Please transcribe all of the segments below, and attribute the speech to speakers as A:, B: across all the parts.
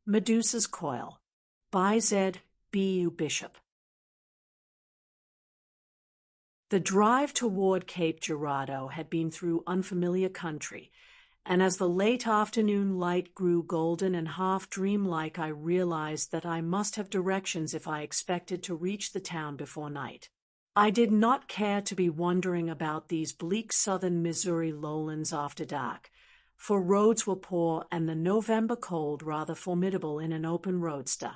A: Medusa's Coil by ZealiaBBishop. The drive toward Cape Girardeau had been through unfamiliar country, and as the late afternoon light grew golden and half dreamlike, I realized that I must have directions if I expected to reach the town before night. I did not care to be wandering about these bleak southern Missouri lowlands after dark, for roads were poor and the November cold rather formidable in an open roadster.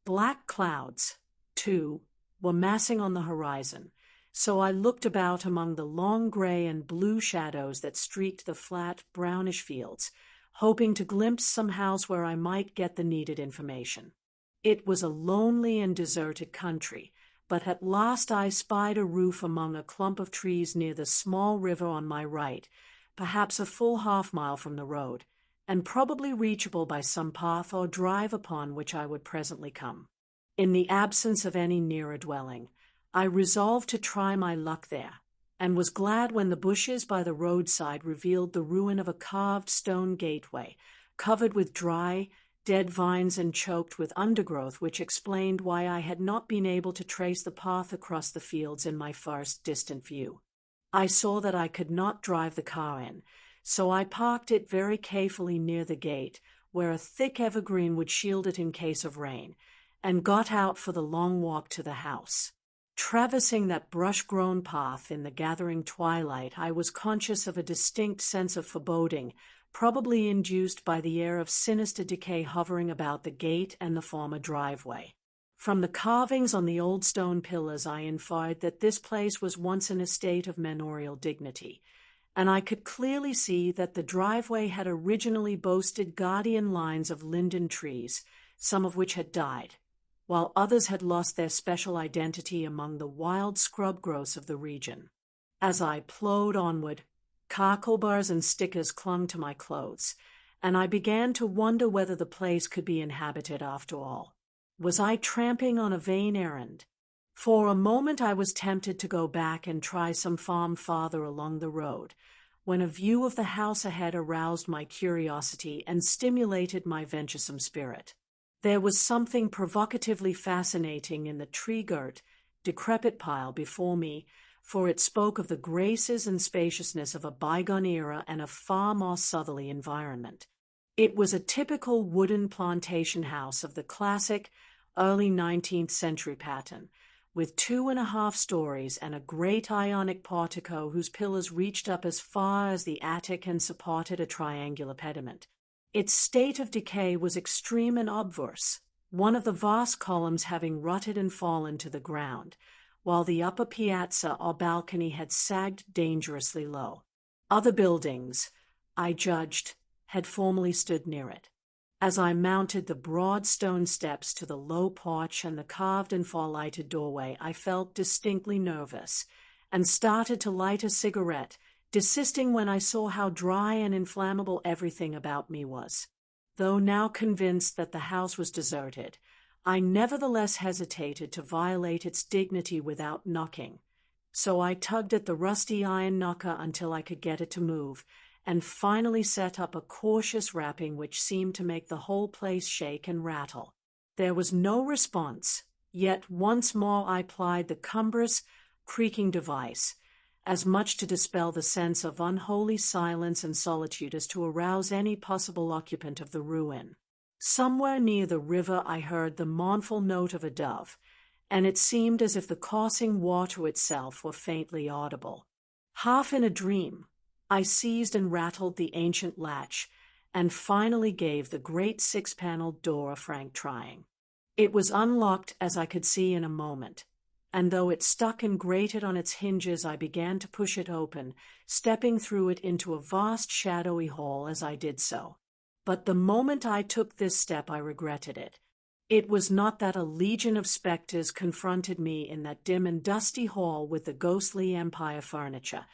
A: Black clouds, too, were massing on the horizon, so I looked about among the long gray and blue shadows that streaked the flat, brownish fields, hoping to glimpse some house where I might get the needed information. It was a lonely and deserted country, but at last I spied a roof among a clump of trees near the small river on my right, perhaps a full half-mile from the road, and probably reachable by some path or drive upon which I would presently come. In the absence of any nearer dwelling, I resolved to try my luck there, and was glad when the bushes by the roadside revealed the ruin of a carved stone gateway, covered with dry, dead vines and choked with undergrowth, which explained why I had not been able to trace the path across the fields in my first distant view. I saw that I could not drive the car in, so I parked it very carefully near the gate, where a thick evergreen would shield it in case of rain, and got out for the long walk to the house. Traversing that brush-grown path in the gathering twilight, I was conscious of a distinct sense of foreboding, probably induced by the air of sinister decay hovering about the gate and the former driveway. From the carvings on the old stone pillars, I inferred that this place was once an estate of manorial dignity, and I could clearly see that the driveway had originally boasted guardian lines of linden trees, some of which had died, while others had lost their special identity among the wild scrub growths of the region. As I plowed onward, charcoal bars and stickers clung to my clothes, and I began to wonder whether the place could be inhabited after all. Was I tramping on a vain errand? For a moment I was tempted to go back and try some farm farther along the road, when a view of the house ahead aroused my curiosity and stimulated my venturesome spirit. There was something provocatively fascinating in the tree-girt, decrepit pile before me, for it spoke of the graces and spaciousness of a bygone era and a far more southerly environment. It was a typical wooden plantation house of the classic, early 19th century pattern, with 2.5 stories and a great Ionic portico whose pillars reached up as far as the attic and supported a triangular pediment. Its state of decay was extreme and obverse, one of the vast columns having rotted and fallen to the ground, while the upper piazza or balcony had sagged dangerously low. Other buildings, I judged, had formerly stood near it. As I mounted the broad stone steps to the low porch and the carved and fall-lighted doorway, I felt distinctly nervous, and started to light a cigarette, desisting when I saw how dry and inflammable everything about me was. Though now convinced that the house was deserted, I nevertheless hesitated to violate its dignity without knocking, so I tugged at the rusty iron knocker until I could get it to move, and finally set up a cautious rapping which seemed to make the whole place shake and rattle. There was no response, yet once more I plied the cumbrous, creaking device, as much to dispel the sense of unholy silence and solitude as to arouse any possible occupant of the ruin. Somewhere near the river I heard the mournful note of a dove, and it seemed as if the coursing water itself were faintly audible. Half in a dream, I seized and rattled the ancient latch, and finally gave the great 6-paneled door a frank trying. It was unlocked, as I could see in a moment, and though it stuck and grated on its hinges, I began to push it open, stepping through it into a vast shadowy hall as I did so. But the moment I took this step I regretted it. It was not that a legion of specters confronted me in that dim and dusty hall with the ghostly empire furniture,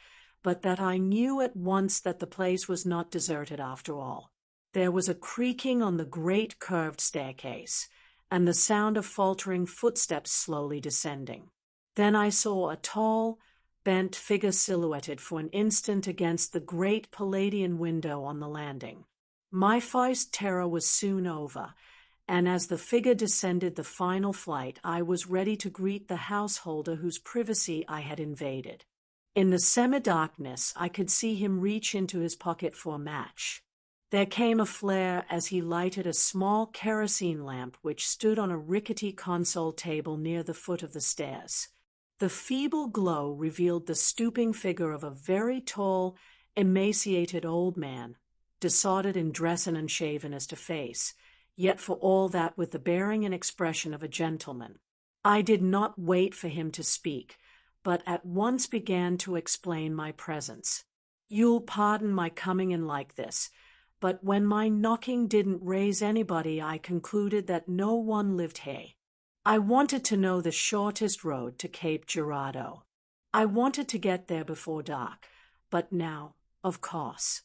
A: but that I knew at once that the place was not deserted after all. There was a creaking on the great curved staircase, and the sound of faltering footsteps slowly descending. Then I saw a tall, bent figure silhouetted for an instant against the great Palladian window on the landing. My first terror was soon over, and as the figure descended the final flight, I was ready to greet the householder whose privacy I had invaded. In the semi-darkness, I could see him reach into his pocket for a match. There came a flare as he lighted a small kerosene lamp which stood on a rickety console table near the foot of the stairs. The feeble glow revealed the stooping figure of a very tall, emaciated old man, disordered in dress and unshaven as to face, yet for all that with the bearing and expression of a gentleman. I did not wait for him to speak, but at once began to explain my presence. You'll pardon my coming in like this, but when my knocking didn't raise anybody, I concluded that no one lived here. I wanted to know the shortest road to Cape Girardeau. I wanted to get there before dark, but now, of course.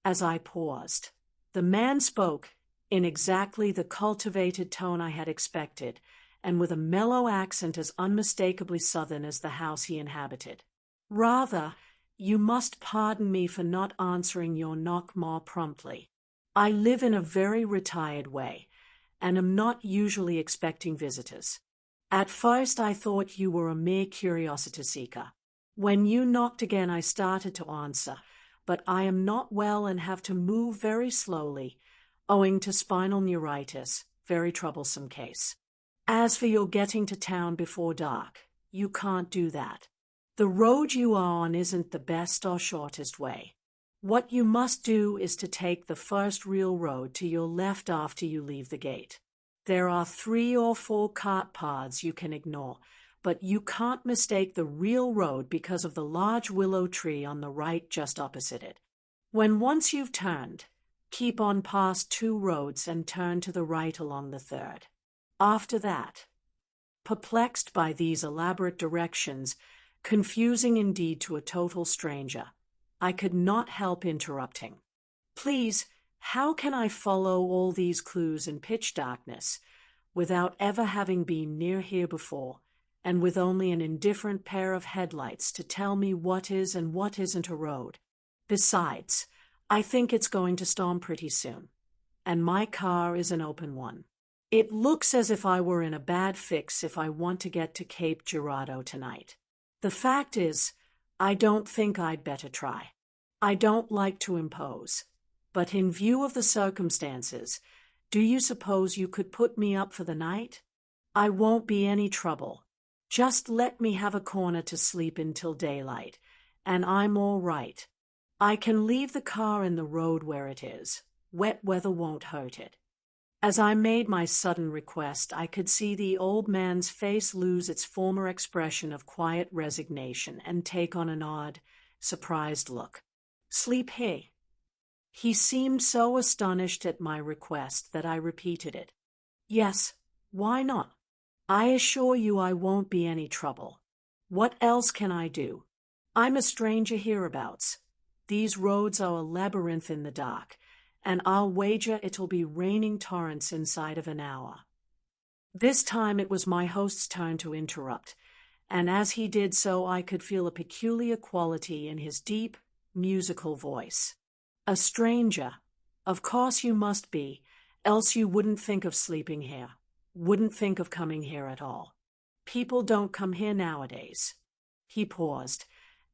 A: As I paused, the man spoke in exactly the cultivated tone I had expected, and with a mellow accent as unmistakably southern as the house he inhabited. Rather, you must pardon me for not answering your knock more promptly. I live in a very retired way, and am not usually expecting visitors. At first I thought you were a mere curiosity seeker. When you knocked again I started to answer, but I am not well and have to move very slowly, owing to spinal neuritis, very troublesome case. As for your getting to town before dark, you can't do that. The road you are on isn't the best or shortest way. What you must do is to take the first real road to your left after you leave the gate. There are 3 or 4 cart paths you can ignore, but you can't mistake the real road because of the large willow tree on the right just opposite it. When once you've turned, keep on past 2 roads and turn to the right along the 3rd. After that, perplexed by these elaborate directions, confusing indeed to a total stranger, I could not help interrupting. Please, how can I follow all these clues in pitch darkness, without ever having been near here before, and with only an indifferent pair of headlights to tell me what is and what isn't a road? Besides, I think it's going to storm pretty soon, and my car is an open one. It looks as if I were in a bad fix if I want to get to Cape Girardeau tonight. The fact is, I don't think I'd better try. I don't like to impose, but in view of the circumstances, do you suppose you could put me up for the night? I won't be any trouble. Just let me have a corner to sleep until daylight, and I'm all right. I can leave the car in the road where it is. Wet weather won't hurt it. As I made my sudden request, I could see the old man's face lose its former expression of quiet resignation and take on an odd, surprised look. Sleep here? He seemed so astonished at my request that I repeated it. Yes, why not? I assure you I won't be any trouble. What else can I do? I'm a stranger hereabouts. These roads are a labyrinth in the dark, and I'll wager it'll be raining torrents inside of an hour. This time it was my host's turn to interrupt, and as he did so I could feel a peculiar quality in his deep, musical voice. A stranger? Of course you must be, else you wouldn't think of sleeping here, wouldn't think of coming here at all. People don't come here nowadays. He paused,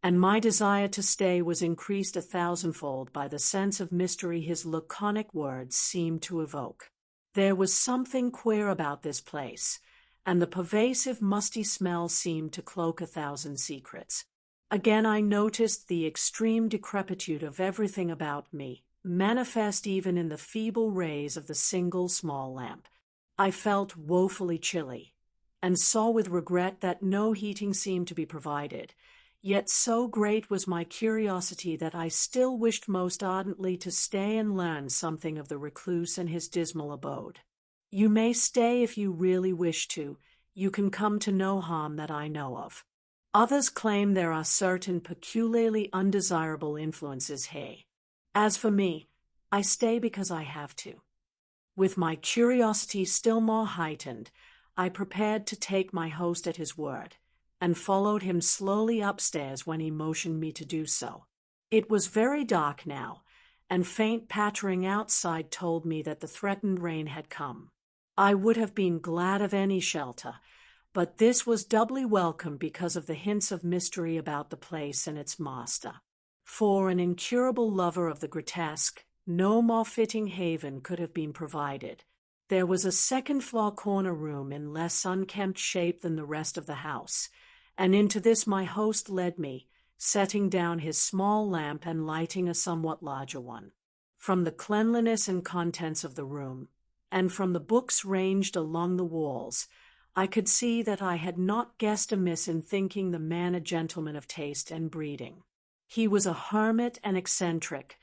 A: and my desire to stay was increased 1,000-fold by the sense of mystery his laconic words seemed to evoke. There was something queer about this place, and the pervasive musty smell seemed to cloak 1,000 secrets. Again I noticed the extreme decrepitude of everything about me, manifest even in the feeble rays of the single small lamp. I felt woefully chilly, and saw with regret that no heating seemed to be provided. Yet so great was my curiosity that I still wished most ardently to stay and learn something of the recluse and his dismal abode. You may stay if you really wish to. You can come to no harm that I know of. Others claim there are certain peculiarly undesirable influences here. As for me, I stay because I have to. With my curiosity still more heightened, I prepared to take my host at his word, and followed him slowly upstairs when he motioned me to do so. It was very dark now, and faint pattering outside told me that the threatened rain had come. I would have been glad of any shelter, but this was doubly welcome because of the hints of mystery about the place and its master. For an incurable lover of the grotesque, no more fitting haven could have been provided. There was a second-floor corner room in less unkempt shape than the rest of the house, and into this my host led me, setting down his small lamp and lighting a somewhat larger one. From the cleanliness and contents of the room, and from the books ranged along the walls, I could see that I had not guessed amiss in thinking the man a gentleman of taste and breeding. He was a hermit and eccentric,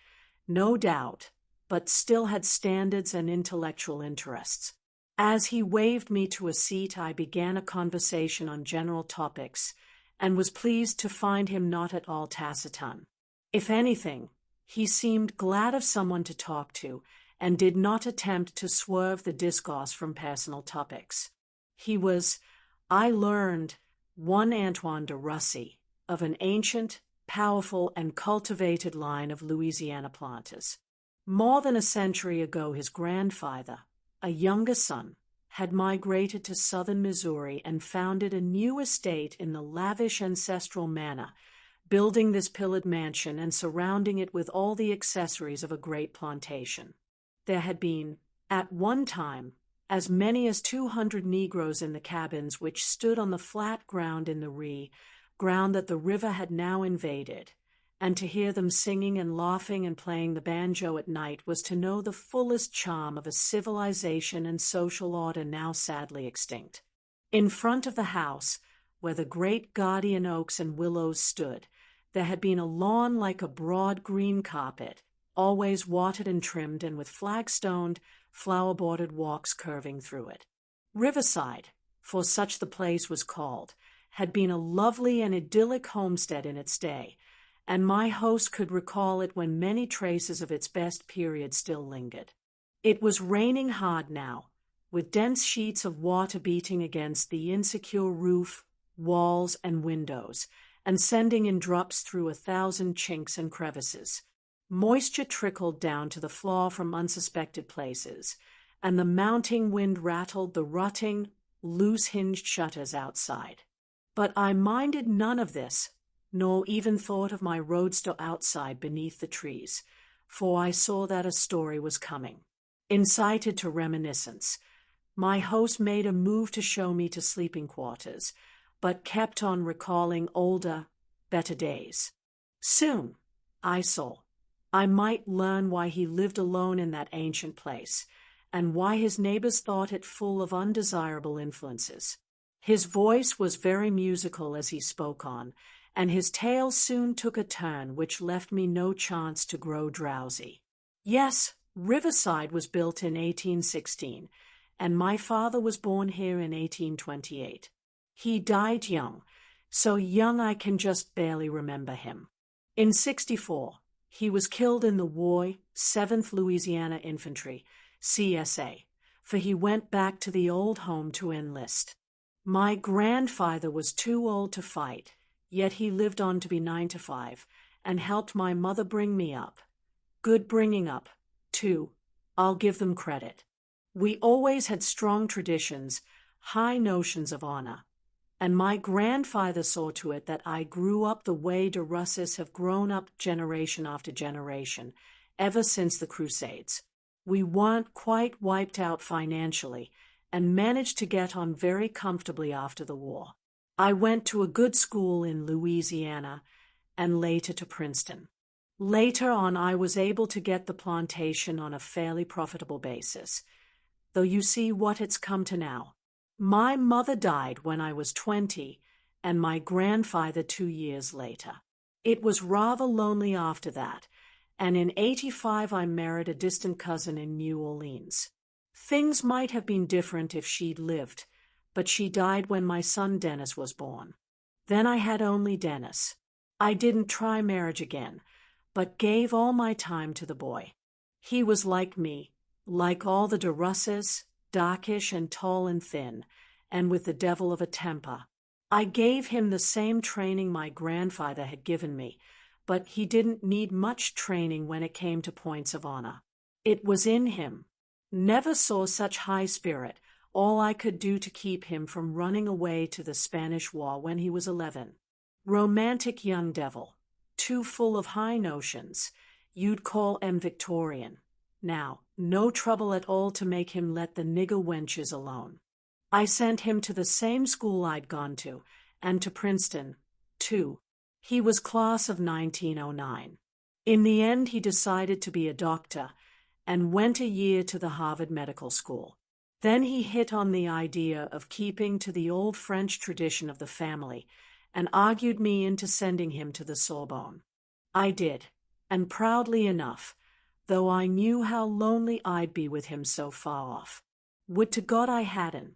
A: no doubt, but still had standards and intellectual interests. As he waved me to a seat, I began a conversation on general topics, and was pleased to find him not at all taciturn. If anything, he seemed glad of someone to talk to, and did not attempt to swerve the discourse from personal topics. He was, I learned, one Antoine de Russy, of an ancient, powerful, and cultivated line of Louisiana planters. More than a century ago, his grandfather, a younger son, had migrated to southern Missouri and founded a new estate in the lavish ancestral manner, building this pillared mansion and surrounding it with all the accessories of a great plantation. There had been, at one time, as many as 200 Negroes in the cabins which stood on the flat ground in the ground that the river had now invaded, and to hear them singing and laughing and playing the banjo at night was to know the fullest charm of a civilization and social order now sadly extinct. In front of the house, where the great guardian oaks and willows stood, there had been a lawn like a broad green carpet, always watered and trimmed, and with flag-stoned, flower-bordered walks curving through it. Riverside, for such the place was called, had been a lovely and idyllic homestead in its day, and my host could recall it when many traces of its best period still lingered. It was raining hard now, with dense sheets of water beating against the insecure roof, walls, and windows, and sending in drops through 1,000 chinks and crevices. Moisture trickled down to the floor from unsuspected places, and the mounting wind rattled the rotting, loose-hinged shutters outside. But I minded none of this, nor even thought of my roadster outside beneath the trees, for I saw that a story was coming. Incited to reminiscence, my host made a move to show me to sleeping quarters, but kept on recalling older, better days. Soon, I saw, I might learn why he lived alone in that ancient place, and why his neighbors thought it full of undesirable influences. His voice was very musical as he spoke on, and his tale soon took a turn which left me no chance to grow drowsy. Yes, Riverside was built in 1816, and my father was born here in 1828. He died young, so young I can just barely remember him. In 64, he was killed in the war, 7th Louisiana Infantry, CSA, for he went back to the old home to enlist. My grandfather was too old to fight, yet he lived on to be 95, and helped my mother bring me up. Good bringing up, too. I'll give them credit. We always had strong traditions, high notions of honor, and my grandfather saw to it that I grew up the way de Russes have grown up generation after generation, ever since the Crusades. We weren't quite wiped out financially, and managed to get on very comfortably after the war. I went to a good school in Louisiana, and later to Princeton. Later on, I was able to get the plantation on a fairly profitable basis, though you see what it's come to now. My mother died when I was 20, and my grandfather 2 years later. It was rather lonely after that, and in 85 I married a distant cousin in New Orleans. Things might have been different if she'd lived, but she died when my son Dennis was born. Then I had only Dennis. I didn't try marriage again, but gave all my time to the boy. He was like me, like all the de Russes, darkish and tall and thin, and with the devil of a temper. I gave him the same training my grandfather had given me, but he didn't need much training when it came to points of honor. It was in him. Never saw such high spirit, all I could do to keep him from running away to the Spanish War when he was 11. Romantic young devil, too full of high notions, you'd call him Victorian. Now, no trouble at all to make him let the nigger wenches alone. I sent him to the same school I'd gone to, and to Princeton, too. He was class of 1909. In the end, he decided to be a doctor, and went a year to the Harvard Medical School. Then he hit on the idea of keeping to the old French tradition of the family, and argued me into sending him to the Sorbonne. I did, and proudly enough, though I knew how lonely I'd be with him so far off. Would to God I hadn't.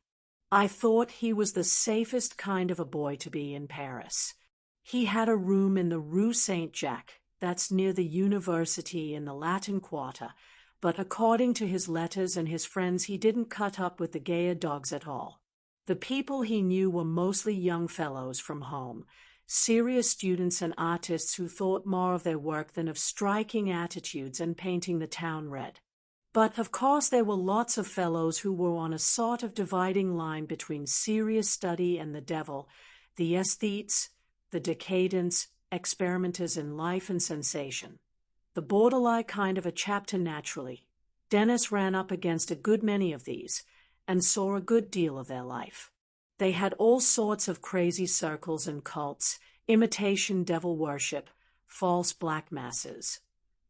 A: I thought he was the safest kind of a boy to be in Paris. He had a room in the Rue Saint-Jacques, that's near the university in the Latin Quarter, but according to his letters and his friends, he didn't cut up with the gayer dogs at all. The people he knew were mostly young fellows from home, serious students and artists who thought more of their work than of striking attitudes and painting the town red. But of course there were lots of fellows who were on a sort of dividing line between serious study and the devil, the aesthetes, the decadents, experimenters in life and sensation. The borderline kind of a chapter naturally. Dennis ran up against a good many of these, and saw a good deal of their life. They had all sorts of crazy circles and cults, imitation devil worship, false black masses,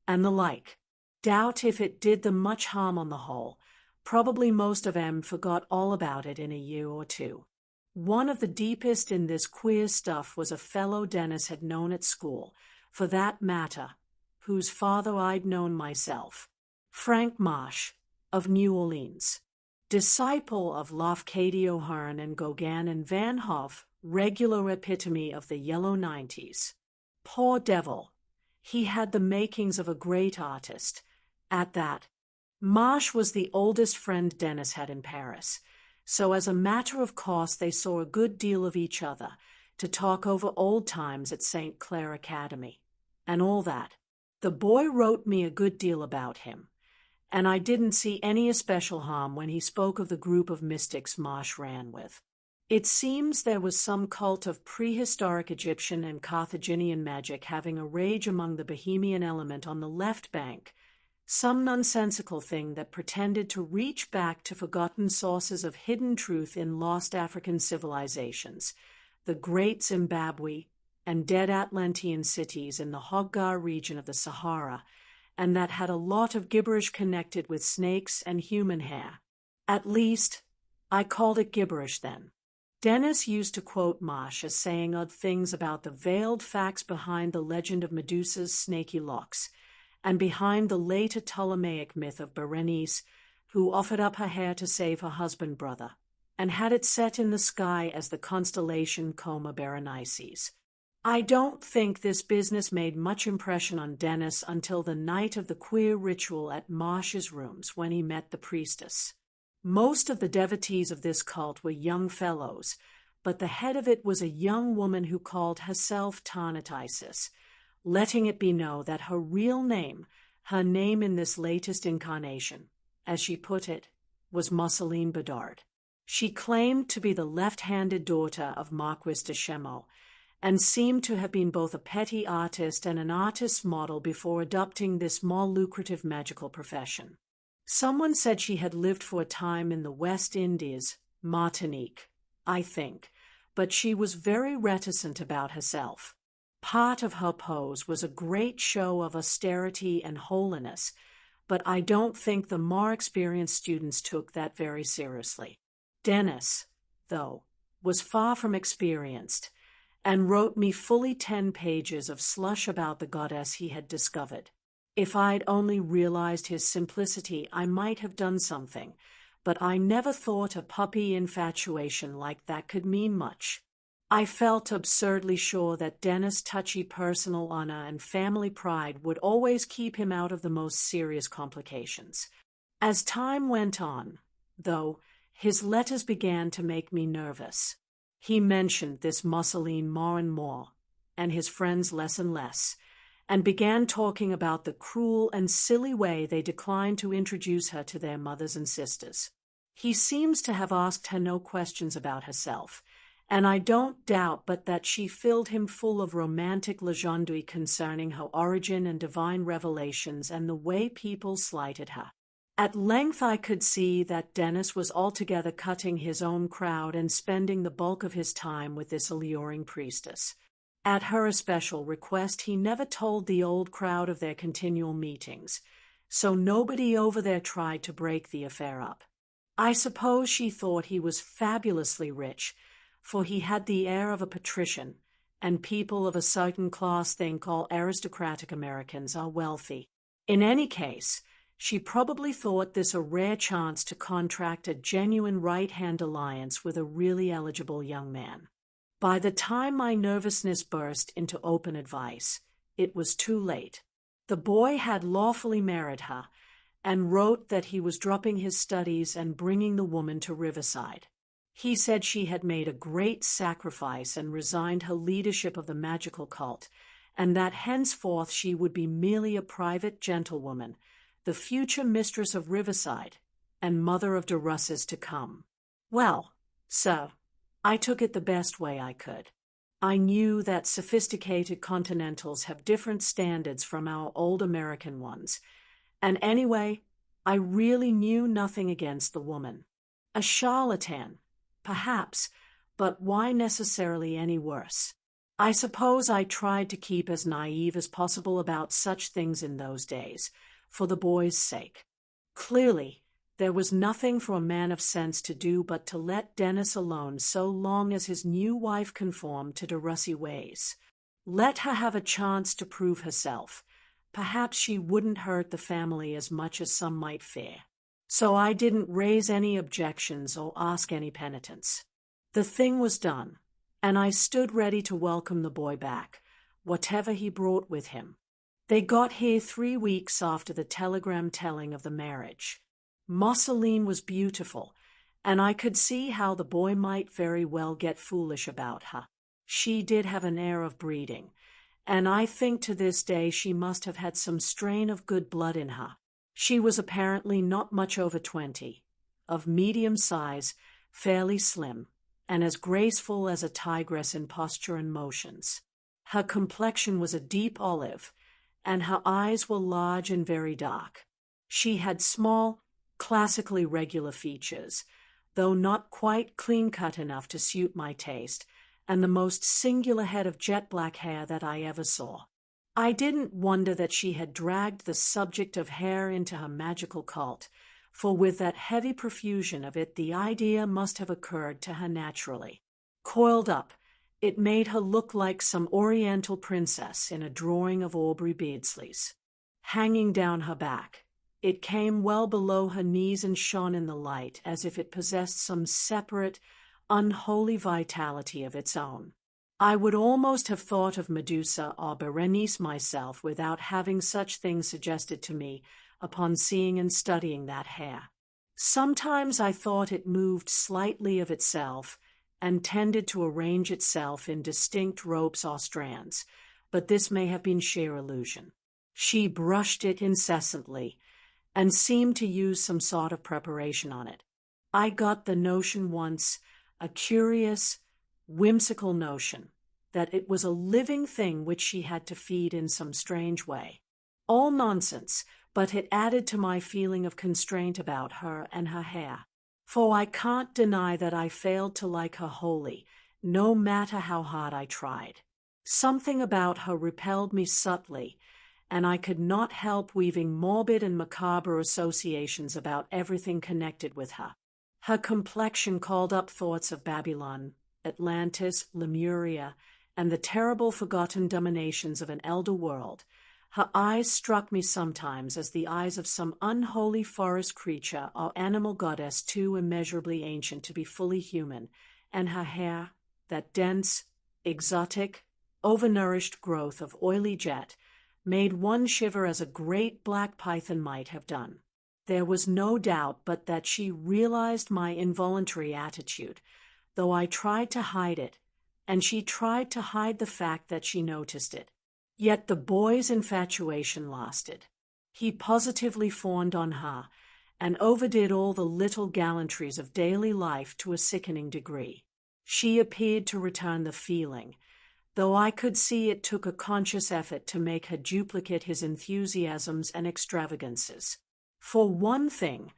A: and the like. Doubt if it did them much harm on the whole. Probably most of them forgot all about it in a year or two. One of the deepest in this queer stuff was a fellow Dennis had known at school, for that matter, whose father I'd known myself, Frank Marsh, of New Orleans. Disciple of Lafcadio Hearn and Gauguin and Van Hove, regular epitome of the yellow 90s. Poor devil, he had the makings of a great artist. At that, Marsh was the oldest friend Dennis had in Paris, so as a matter of course they saw a good deal of each other, to talk over old times at St. Clair Academy, and all that. The boy wrote me a good deal about him, and I didn't see any especial harm when he spoke of the group of mystics Marsh ran with. It seems there was some cult of prehistoric Egyptian and Carthaginian magic having a rage among the Bohemian element on the left bank, some nonsensical thing that pretended to reach back to forgotten sources of hidden truth in lost African civilizations, the Great Zimbabwe and dead Atlantean cities in the Hoggar region of the Sahara, and that had a lot of gibberish connected with snakes and human hair. At least, I called it gibberish then. Dennis used to quote Marsh as saying odd things about the veiled facts behind the legend of Medusa's snaky locks, and behind the later Ptolemaic myth of Berenice, who offered up her hair to save her husband-brother, and had it set in the sky as the constellation Coma Berenices. I don't think this business made much impression on Dennis until the night of the queer ritual at Marsh's rooms when he met the priestess. Most of the devotees of this cult were young fellows, but the head of it was a young woman who called herself Tarnatisis, letting it be known that her real name, her name in this latest incarnation, as she put it, was Musseline Bedard. She claimed to be the left-handed daughter of Marquis de Chemot, and seemed to have been both a petty artist and an artist's model before adopting this more lucrative magical profession. Someone said she had lived for a time in the West Indies, Martinique, I think, but she was very reticent about herself. Part of her pose was a great show of austerity and holiness, but I don't think the more experienced students took that very seriously. Dennis, though, was far from experienced, and wrote me fully 10 pages of slush about the goddess he had discovered. If I'd only realized his simplicity, I might have done something, but I never thought a puppy infatuation like that could mean much. I felt absurdly sure that Dennis' touchy personal honor and family pride would always keep him out of the most serious complications. As time went on, though, his letters began to make me nervous. He mentioned this Musseline more and more, and his friends less and less, and began talking about the cruel and silly way they declined to introduce her to their mothers and sisters. He seems to have asked her no questions about herself, and I don't doubt but that she filled him full of romantic legendary concerning her origin and divine revelations and the way people slighted her. At length I could see that Dennis was altogether cutting his own crowd and spending the bulk of his time with this alluring priestess. At her especial request, he never told the old crowd of their continual meetings, so nobody over there tried to break the affair up. I suppose she thought he was fabulously rich, for he had the air of a patrician, and people of a certain class think all aristocratic Americans are wealthy. In any case, she probably thought this a rare chance to contract a genuine right-hand alliance with a really eligible young man. By the time my nervousness burst into open advice, it was too late. The boy had lawfully married her, and wrote that he was dropping his studies and bringing the woman to Riverside. He said she had made a great sacrifice and resigned her leadership of the magical cult, and that henceforth she would be merely a private gentlewoman, the future mistress of Riverside, and mother of Durusses to come. Well, sir, I took it the best way I could. I knew that sophisticated continentals have different standards from our old American ones, and anyway, I really knew nothing against the woman. A charlatan, perhaps, but why necessarily any worse? I suppose I tried to keep as naive as possible about such things in those days, for the boy's sake. Clearly, there was nothing for a man of sense to do but to let Dennis alone so long as his new wife conformed to Durussi ways. Let her have a chance to prove herself. Perhaps she wouldn't hurt the family as much as some might fear. So I didn't raise any objections or ask any penitence. The thing was done, and I stood ready to welcome the boy back, whatever he brought with him. They got here 3 weeks after the telegram telling of the marriage. Mosseline was beautiful, and I could see how the boy might very well get foolish about her. She did have an air of breeding, and I think to this day she must have had some strain of good blood in her. She was apparently not much over 20, of medium size, fairly slim, and as graceful as a tigress in posture and motions. Her complexion was a deep olive, and her eyes were large and very dark. She had small, classically regular features, though not quite clean-cut enough to suit my taste, and the most singular head of jet-black hair that I ever saw. I didn't wonder that she had dragged the subject of hair into her magical cult, for with that heavy profusion of it the idea must have occurred to her naturally. Coiled up, it made her look like some oriental princess in a drawing of Aubrey Beardsley's. Hanging down her back, it came well below her knees and shone in the light as if it possessed some separate, unholy vitality of its own. I would almost have thought of Medusa or Berenice myself without having such things suggested to me upon seeing and studying that hair. Sometimes I thought it moved slightly of itself and tended to arrange itself in distinct ropes or strands, but this may have been sheer illusion. She brushed it incessantly and seemed to use some sort of preparation on it. I got the notion once, a curious, whimsical notion, that it was a living thing which she had to feed in some strange way. All nonsense, but it added to my feeling of constraint about her and her hair. For I can't deny that I failed to like her wholly, no matter how hard I tried. Something about her repelled me subtly, and I could not help weaving morbid and macabre associations about everything connected with her. Her complexion called up thoughts of Babylon, Atlantis, Lemuria, and the terrible forgotten dominations of an elder world. Her eyes struck me sometimes as the eyes of some unholy forest creature or animal goddess too immeasurably ancient to be fully human, and her hair, that dense, exotic, overnourished growth of oily jet, made one shiver as a great black python might have done. There was no doubt but that she realized my involuntary attitude, though I tried to hide it, and she tried to hide the fact that she noticed it. Yet the boy's infatuation lasted. He positively fawned on her, and overdid all the little gallantries of daily life to a sickening degree. She appeared to return the feeling, though I could see it took a conscious effort to make her duplicate his enthusiasms and extravagances. For one thing,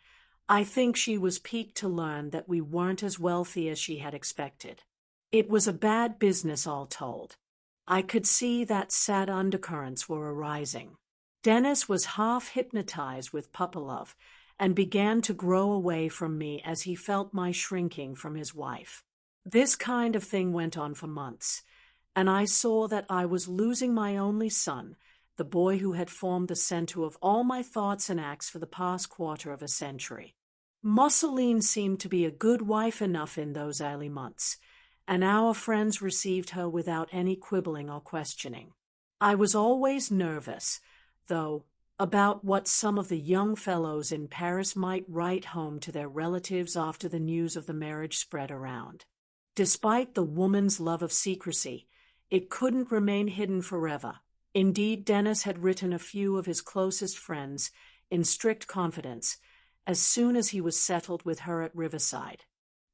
A: I think she was piqued to learn that we weren't as wealthy as she had expected. It was a bad business, all told. I could see that sad undercurrents were arising. Dennis was half hypnotized with puppy love and began to grow away from me as he felt my shrinking from his wife. This kind of thing went on for months, and I saw that I was losing my only son, the boy who had formed the center of all my thoughts and acts for the past quarter of a century. Musseline seemed to be a good wife enough in those early months, and our friends received her without any quibbling or questioning. I was always nervous, though, about what some of the young fellows in Paris might write home to their relatives after the news of the marriage spread around. Despite the woman's love of secrecy, it couldn't remain hidden forever. Indeed, Dennis had written a few of his closest friends, in strict confidence, as soon as he was settled with her at Riverside.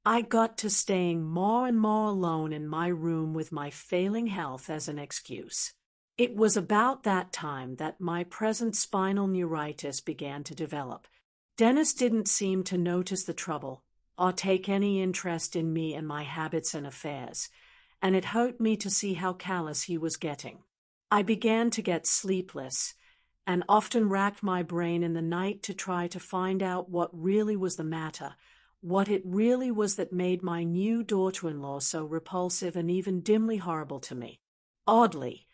A: I got to staying more and more alone in my room with my failing health as an excuse. It was about that time that my present spinal neuritis began to develop. Dennis didn't seem to notice the trouble or take any interest in me and my habits and affairs, and it hurt me to see how callous he was getting. I began to get sleepless and often racked my brain in the night to try to find out what really was the matter, what it really was that made my new daughter-in-law so repulsive and even dimly horrible to me. Oddly,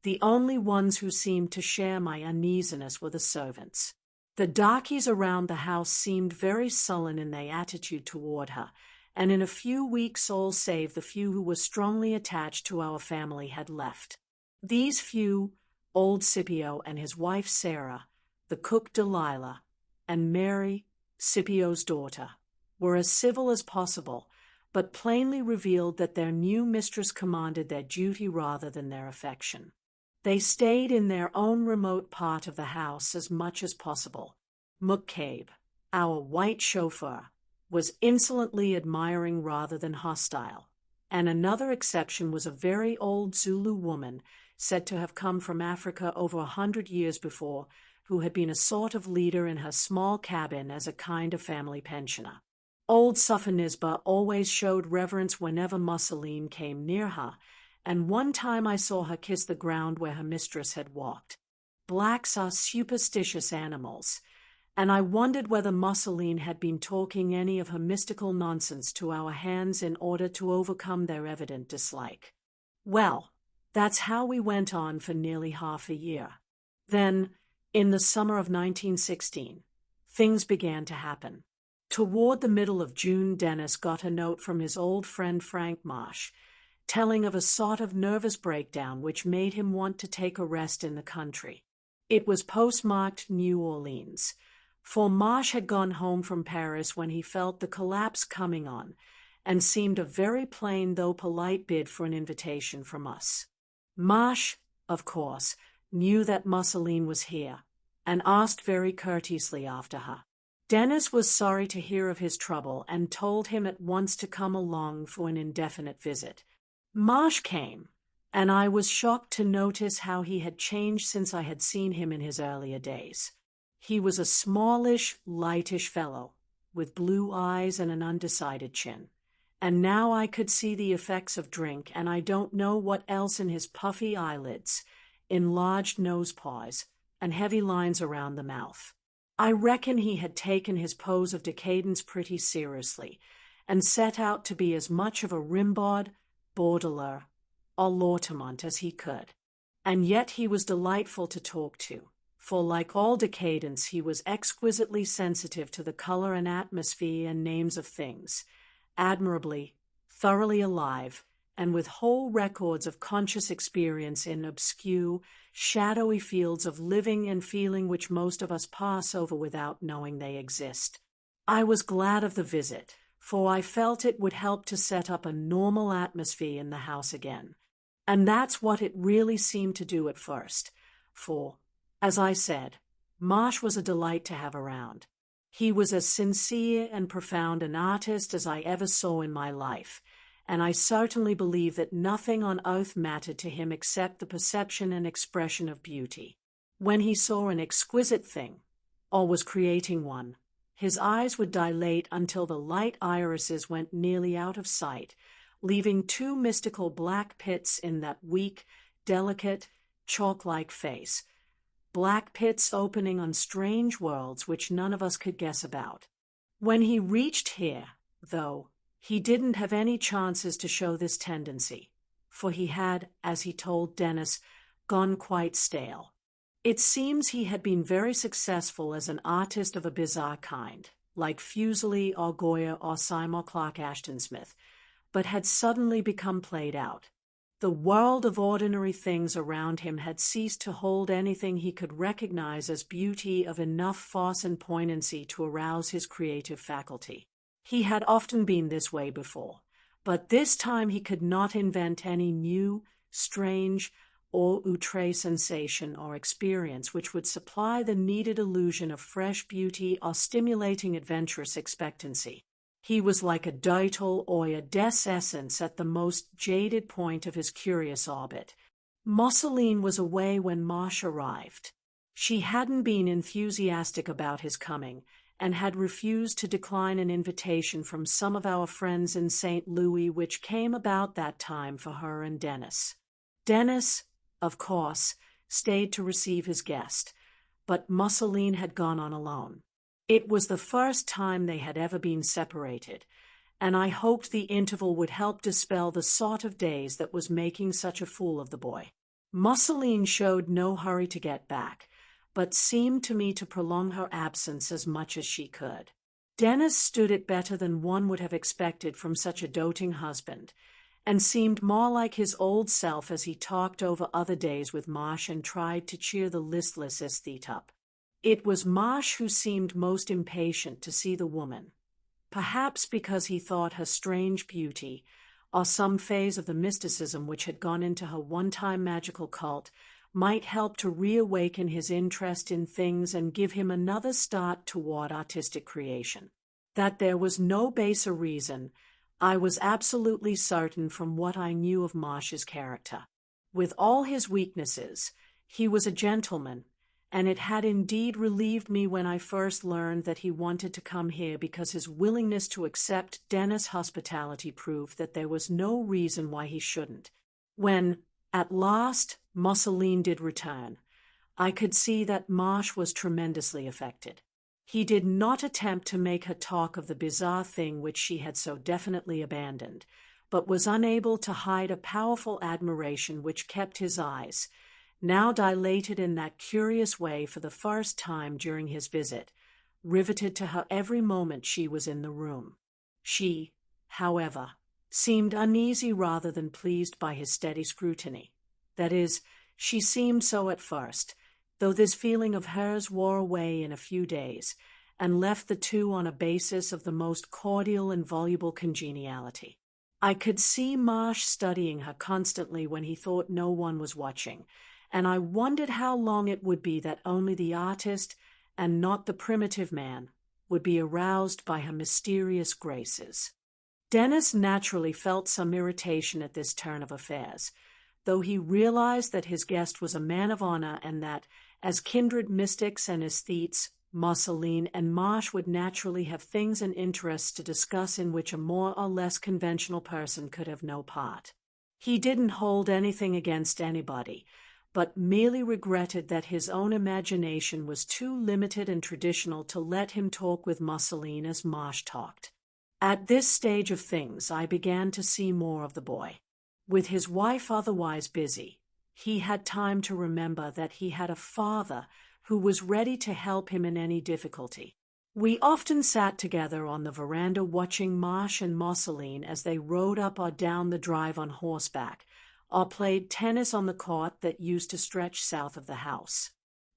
A: the only ones who seemed to share my uneasiness were the servants. The darkies around the house seemed very sullen in their attitude toward her, and in a few weeks all save the few who were strongly attached to our family had left. These few, old Scipio and his wife Sarah, the cook Delilah, and Mary, Scipio's daughter, were as civil as possible, but plainly revealed that their new mistress commanded their duty rather than their affection. They stayed in their own remote part of the house as much as possible. McCabe, our white chauffeur, was insolently admiring rather than hostile, and another exception was a very old Zulu woman said to have come from Africa over 100 years before, who had been a sort of leader in her small cabin as a kind of family pensioner. Old Suffernisba always showed reverence whenever Musseline came near her, and one time I saw her kiss the ground where her mistress had walked. Blacks are superstitious animals, and I wondered whether Musseline had been talking any of her mystical nonsense to our hands in order to overcome their evident dislike. Well, that's how we went on for nearly half a year. Then, in the summer of 1916, things began to happen. Toward the middle of June, Dennis got a note from his old friend Frank Marsh, telling of a sort of nervous breakdown which made him want to take a rest in the country. It was postmarked New Orleans, for Marsh had gone home from Paris when he felt the collapse coming on, and seemed a very plain though polite bid for an invitation from us. Marsh, of course, knew that Musseline was here, and asked very courteously after her. Dennis was sorry to hear of his trouble and told him at once to come along for an indefinite visit. Marsh came, and I was shocked to notice how he had changed since I had seen him in his earlier days. He was a smallish, lightish fellow, with blue eyes and an undecided chin. And now I could see the effects of drink, and I don't know what else in his puffy eyelids, enlarged nose paws, and heavy lines around the mouth. I reckon he had taken his pose of decadence pretty seriously, and set out to be as much of a Rimbaud, Baudelaire, or Lautremont as he could. And yet he was delightful to talk to, for like all decadents he was exquisitely sensitive to the color and atmosphere and names of things, admirably, thoroughly alive, and with whole records of conscious experience in obscure, shadowy fields of living and feeling which most of us pass over without knowing they exist. I was glad of the visit, for I felt it would help to set up a normal atmosphere in the house again. And that's what it really seemed to do at first, for, as I said, Marsh was a delight to have around. He was as sincere and profound an artist as I ever saw in my life, and I certainly believe that nothing on earth mattered to him except the perception and expression of beauty. When he saw an exquisite thing, or was creating one, his eyes would dilate until the light irises went nearly out of sight, leaving two mystical black pits in that weak, delicate, chalk-like face. Black pits opening on strange worlds which none of us could guess about. When he reached here, though, he didn't have any chances to show this tendency, for he had, as he told Dennis, gone quite stale. It seems he had been very successful as an artist of a bizarre kind, like Fuseli or Goya or Seymour Clark Ashton Smith, but had suddenly become played out. The world of ordinary things around him had ceased to hold anything he could recognize as beauty of enough force and poignancy to arouse his creative faculty. He had often been this way before, but this time he could not invent any new, strange, or outre sensation or experience which would supply the needed illusion of fresh beauty or stimulating adventurous expectancy. He was like a Deitel or a des Essence at the most jaded point of his curious orbit. Mosseline was away when Marsh arrived. She hadn't been enthusiastic about his coming, and had refused to decline an invitation from some of our friends in St. Louis which came about that time for her and Dennis. Dennis, of course, stayed to receive his guest, but Mosseline had gone on alone. It was the first time they had ever been separated, and I hoped the interval would help dispel the sort of daze that was making such a fool of the boy. Mosseline showed no hurry to get back, but seemed to me to prolong her absence as much as she could. Dennis stood it better than one would have expected from such a doting husband, and seemed more like his old self as he talked over other days with Marsh and tried to cheer the listless aesthete up. It was Marsh who seemed most impatient to see the woman, perhaps because he thought her strange beauty, or some phase of the mysticism which had gone into her one-time magical cult, might help to reawaken his interest in things and give him another start toward artistic creation. That there was no baser reason, I was absolutely certain from what I knew of Marsh's character. With all his weaknesses, he was a gentleman, and it had indeed relieved me when I first learned that he wanted to come here because his willingness to accept Dennis' hospitality proved that there was no reason why he shouldn't. When, at last, Mosseline did return, I could see that Marsh was tremendously affected. He did not attempt to make her talk of the bizarre thing which she had so definitely abandoned, but was unable to hide a powerful admiration which kept his eyes, now dilated in that curious way for the first time during his visit, riveted to her every moment she was in the room. She, however, seemed uneasy rather than pleased by his steady scrutiny. That is, she seemed so at first, though this feeling of hers wore away in a few days, and left the two on a basis of the most cordial and voluble congeniality. I could see Marsh studying her constantly when he thought no one was watching, and I wondered how long it would be that only the artist, and not the primitive man, would be aroused by her mysterious graces. Dennis naturally felt some irritation at this turn of affairs, though he realized that his guest was a man of honor and that, as kindred mystics and aesthetes, Mosseline and Marsh would naturally have things and interests to discuss in which a more or less conventional person could have no part. He didn't hold anything against anybody, but merely regretted that his own imagination was too limited and traditional to let him talk with Mosseline as Marsh talked. At this stage of things I began to see more of the boy. With his wife otherwise busy, he had time to remember that he had a father who was ready to help him in any difficulty. We often sat together on the veranda watching Marsh and Mosseline as they rode up or down the drive on horseback, or played tennis on the court that used to stretch south of the house.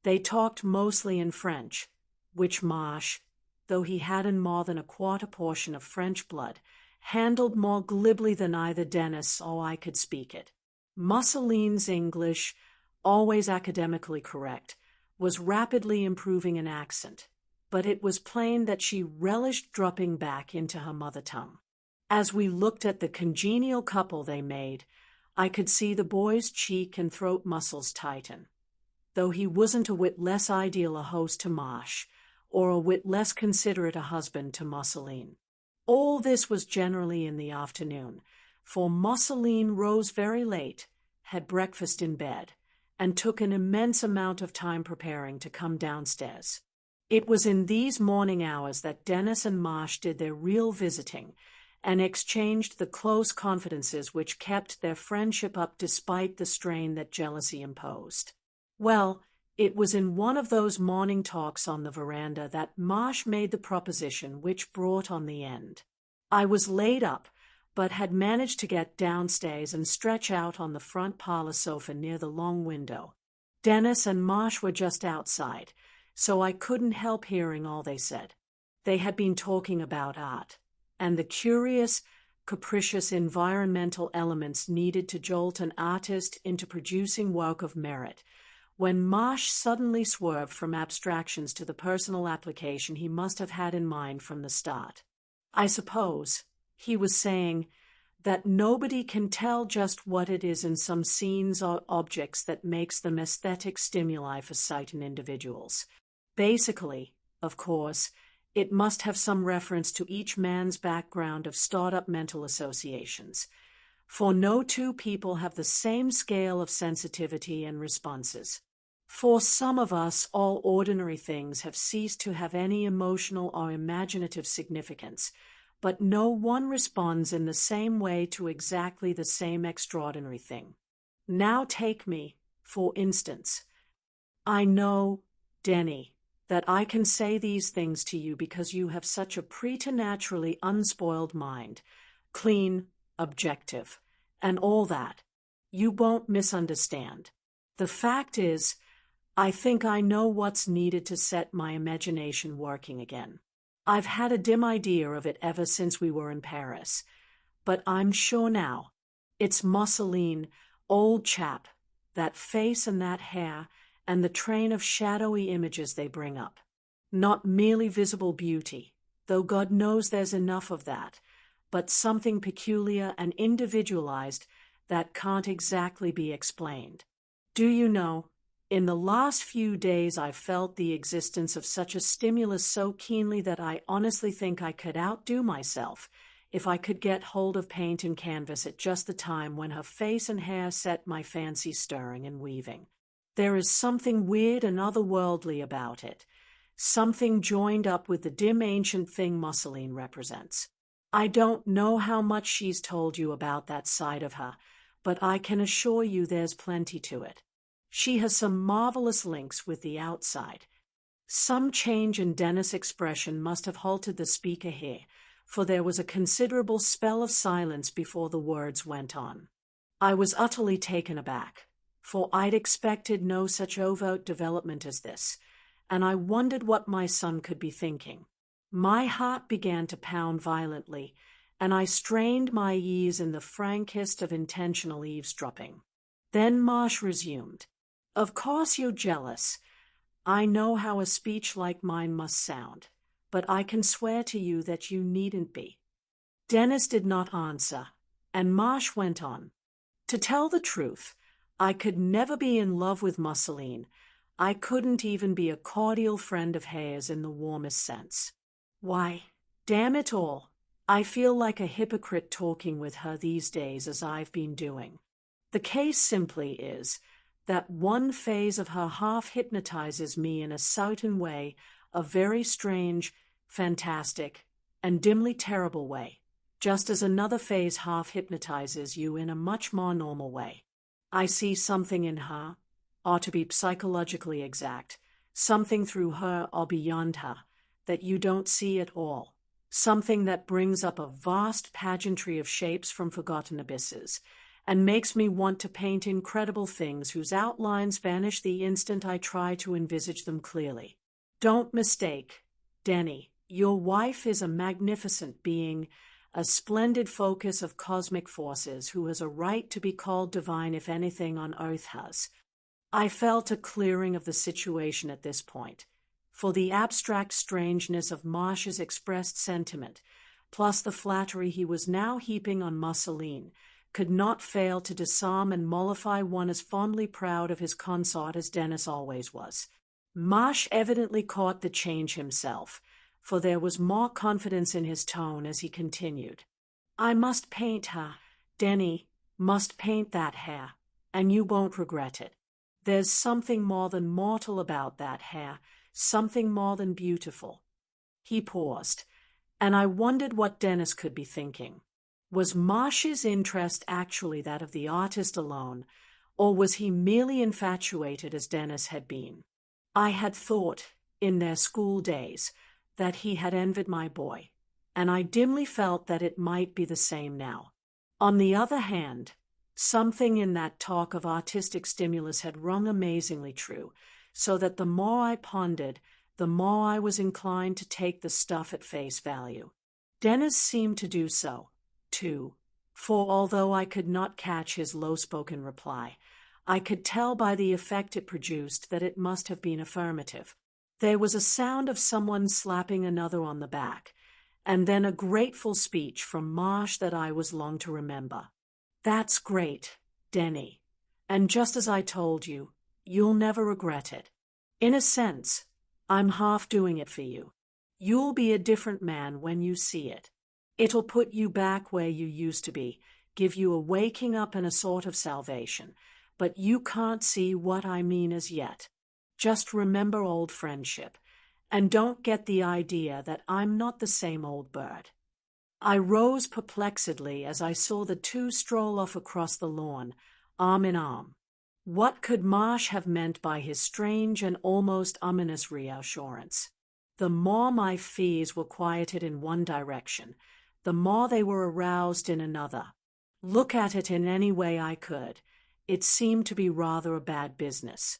A: They talked mostly in French, which Marsh, though he hadn't more than a quarter portion of French blood, handled more glibly than either Dennis or I could speak it. Mosseline's English, always academically correct, was rapidly improving in accent, but it was plain that she relished dropping back into her mother tongue. As we looked at the congenial couple they made, I could see the boy's cheek and throat muscles tighten. Though he wasn't a whit less ideal a host to Marsh, or a whit less considerate a husband to Musseline. All this was generally in the afternoon, for Musseline rose very late, had breakfast in bed, and took an immense amount of time preparing to come downstairs. It was in these morning hours that Dennis and Marsh did their real visiting, and exchanged the close confidences which kept their friendship up despite the strain that jealousy imposed. Well, it was in one of those morning talks on the veranda that Marsh made the proposition which brought on the end. I was laid up, but had managed to get downstairs and stretch out on the front parlor sofa near the long window. Dennis and Marsh were just outside, so I couldn't help hearing all they said. They had been talking about art, and the curious, capricious environmental elements needed to jolt an artist into producing work of merit, when Marsh suddenly swerved from abstractions to the personal application he must have had in mind from the start. I suppose he was saying that nobody can tell just what it is in some scenes or objects that makes them aesthetic stimuli for sight in individuals. Basically, of course, it must have some reference to each man's background of stored-up mental associations, for no two people have the same scale of sensitivity and responses. For some of us, all ordinary things have ceased to have any emotional or imaginative significance, but no one responds in the same way to exactly the same extraordinary thing. Now take me, for instance. I know, Denny, that I can say these things to you because you have such a preternaturally unspoiled mind, clean, objective, and all that. You won't misunderstand. The fact is, I think I know what's needed to set my imagination working again. I've had a dim idea of it ever since we were in Paris, but I'm sure now. It's Musseline, old chap, that face and that hair, and the train of shadowy images they bring up. Not merely visible beauty, though God knows there's enough of that, but something peculiar and individualized that can't exactly be explained. Do you know, in the last few days I've felt the existence of such a stimulus so keenly that I honestly think I could outdo myself if I could get hold of paint and canvas at just the time when her face and hair set my fancy stirring and weaving. There is something weird and otherworldly about it, something joined up with the dim ancient thing Musseline represents. I don't know how much she's told you about that side of her, but I can assure you there's plenty to it. She has some marvelous links with the outside. Some change in Dennis' expression must have halted the speaker here, for there was a considerable spell of silence before the words went on. I was utterly taken aback, for I'd expected no such overt development as this, and I wondered what my son could be thinking. My heart began to pound violently, and I strained my ears in the frankest of intentional eavesdropping. Then Marsh resumed. Of course you're jealous. I know how a speech like mine must sound, but I can swear to you that you needn't be. Dennis did not answer, and Marsh went on. To tell the truth, I could never be in love with Musseline. I couldn't even be a cordial friend of hers in the warmest sense. Why, damn it all, I feel like a hypocrite talking with her these days as I've been doing. The case simply is that one phase of her half hypnotizes me in a certain way, a very strange, fantastic, and dimly terrible way, just as another phase half hypnotizes you in a much more normal way. I see something in her, or to be psychologically exact, something through her or beyond her, that you don't see at all, something that brings up a vast pageantry of shapes from forgotten abysses, and makes me want to paint incredible things whose outlines vanish the instant I try to envisage them clearly. Don't mistake, Denny, your wife is a magnificent being, a splendid focus of cosmic forces who has a right to be called divine if anything on earth has. I felt a clearing of the situation at this point, for the abstract strangeness of Marsh's expressed sentiment, plus the flattery he was now heaping on Mussolini, could not fail to disarm and mollify one as fondly proud of his consort as Dennis always was. Marsh evidently caught the change himself, for there was more confidence in his tone as he continued. "I must paint her, Denny, must paint that hair, and you won't regret it. There's something more than mortal about that hair, something more than beautiful." He paused, and I wondered what Dennis could be thinking. Was Marsh's interest actually that of the artist alone, or was he merely infatuated as Dennis had been? I had thought, in their school days, that he had envied my boy, and I dimly felt that it might be the same now. On the other hand, something in that talk of artistic stimulus had rung amazingly true, so that the more I pondered, the more I was inclined to take the stuff at face value. Dennis seemed to do so, too, for although I could not catch his low-spoken reply, I could tell by the effect it produced that it must have been affirmative. There was a sound of someone slapping another on the back, and then a grateful speech from Marsh that I was long to remember. "That's great, Denny, and just as I told you, you'll never regret it. In a sense, I'm half doing it for you. You'll be a different man when you see it. It'll put you back where you used to be, give you a waking up and a sort of salvation, but you can't see what I mean as yet. Just remember old friendship, and don't get the idea that I'm not the same old bird." I rose perplexedly as I saw the two stroll off across the lawn, arm in arm. What could Marsh have meant by his strange and almost ominous reassurance? The more my fears were quieted in one direction, the more they were aroused in another. Look at it in any way I could, it seemed to be rather a bad business.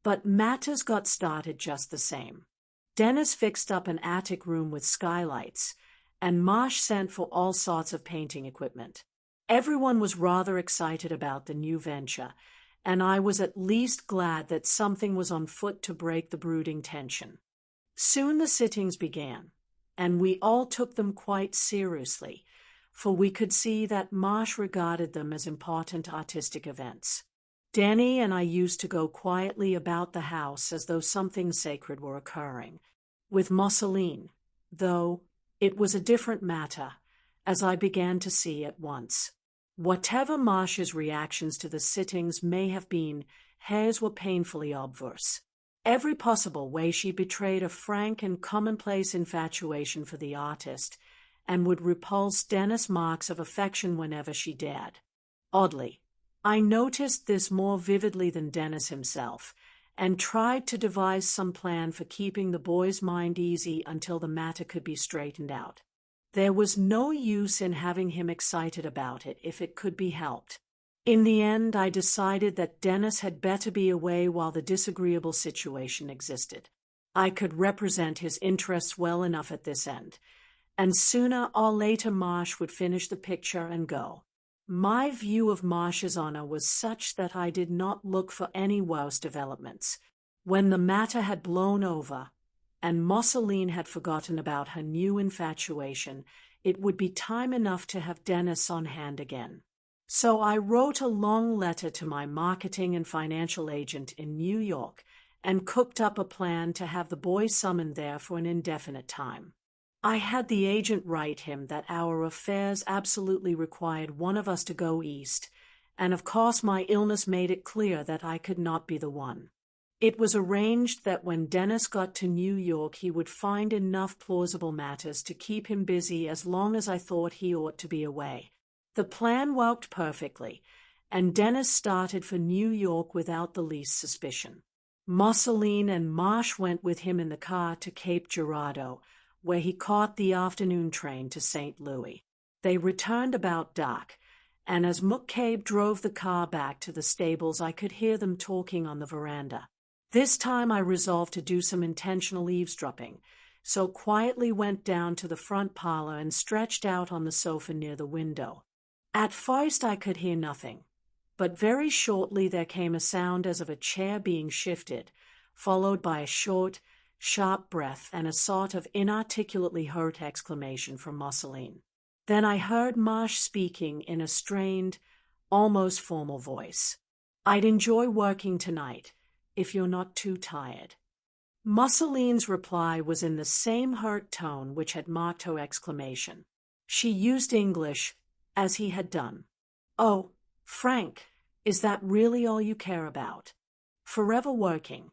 A: But matters got started just the same. Dennis fixed up an attic room with skylights, and Marsh sent for all sorts of painting equipment. Everyone was rather excited about the new venture, and I was at least glad that something was on foot to break the brooding tension. Soon the sittings began, and we all took them quite seriously, for we could see that Marsh regarded them as important artistic events. Danny and I used to go quietly about the house as though something sacred were occurring. With Mussolini, though, it was a different matter, as I began to see at once. Whatever Marsh's reactions to the sittings may have been, hers were painfully obverse. Every possible way she betrayed a frank and commonplace infatuation for the artist, and would repulse Dennis' marks of affection whenever she dared. Oddly, I noticed this more vividly than Dennis himself, and tried to devise some plan for keeping the boy's mind easy until the matter could be straightened out. There was no use in having him excited about it if it could be helped. In the end, I decided that Dennis had better be away while the disagreeable situation existed. I could represent his interests well enough at this end, and sooner or later Marsh would finish the picture and go. My view of Marsh's honor was such that I did not look for any worse developments. When the matter had blown over, and Mussolini had forgotten about her new infatuation, it would be time enough to have Dennis on hand again. So I wrote a long letter to my marketing and financial agent in New York and cooked up a plan to have the boy summoned there for an indefinite time. I had the agent write him that our affairs absolutely required one of us to go east, and of course my illness made it clear that I could not be the one. It was arranged that when Dennis got to New York he would find enough plausible matters to keep him busy as long as I thought he ought to be away. The plan worked perfectly, and Dennis started for New York without the least suspicion. Mussolini and Marsh went with him in the car to Cape Girardeau, where he caught the afternoon train to St. Louis. They returned about dark, and as McCabe drove the car back to the stables I could hear them talking on the veranda. This time I resolved to do some intentional eavesdropping, so quietly went down to the front parlor and stretched out on the sofa near the window. At first I could hear nothing, but very shortly there came a sound as of a chair being shifted, followed by a short, sharp breath, and a sort of inarticulately hurt exclamation from Musseline. Then I heard Marsh speaking in a strained, almost formal voice. "I'd enjoy working tonight, if you're not too tired." Musseline's reply was in the same hurt tone which had marked her exclamation. She used English, as he had done. "Oh, Frank, is that really all you care about? Forever working?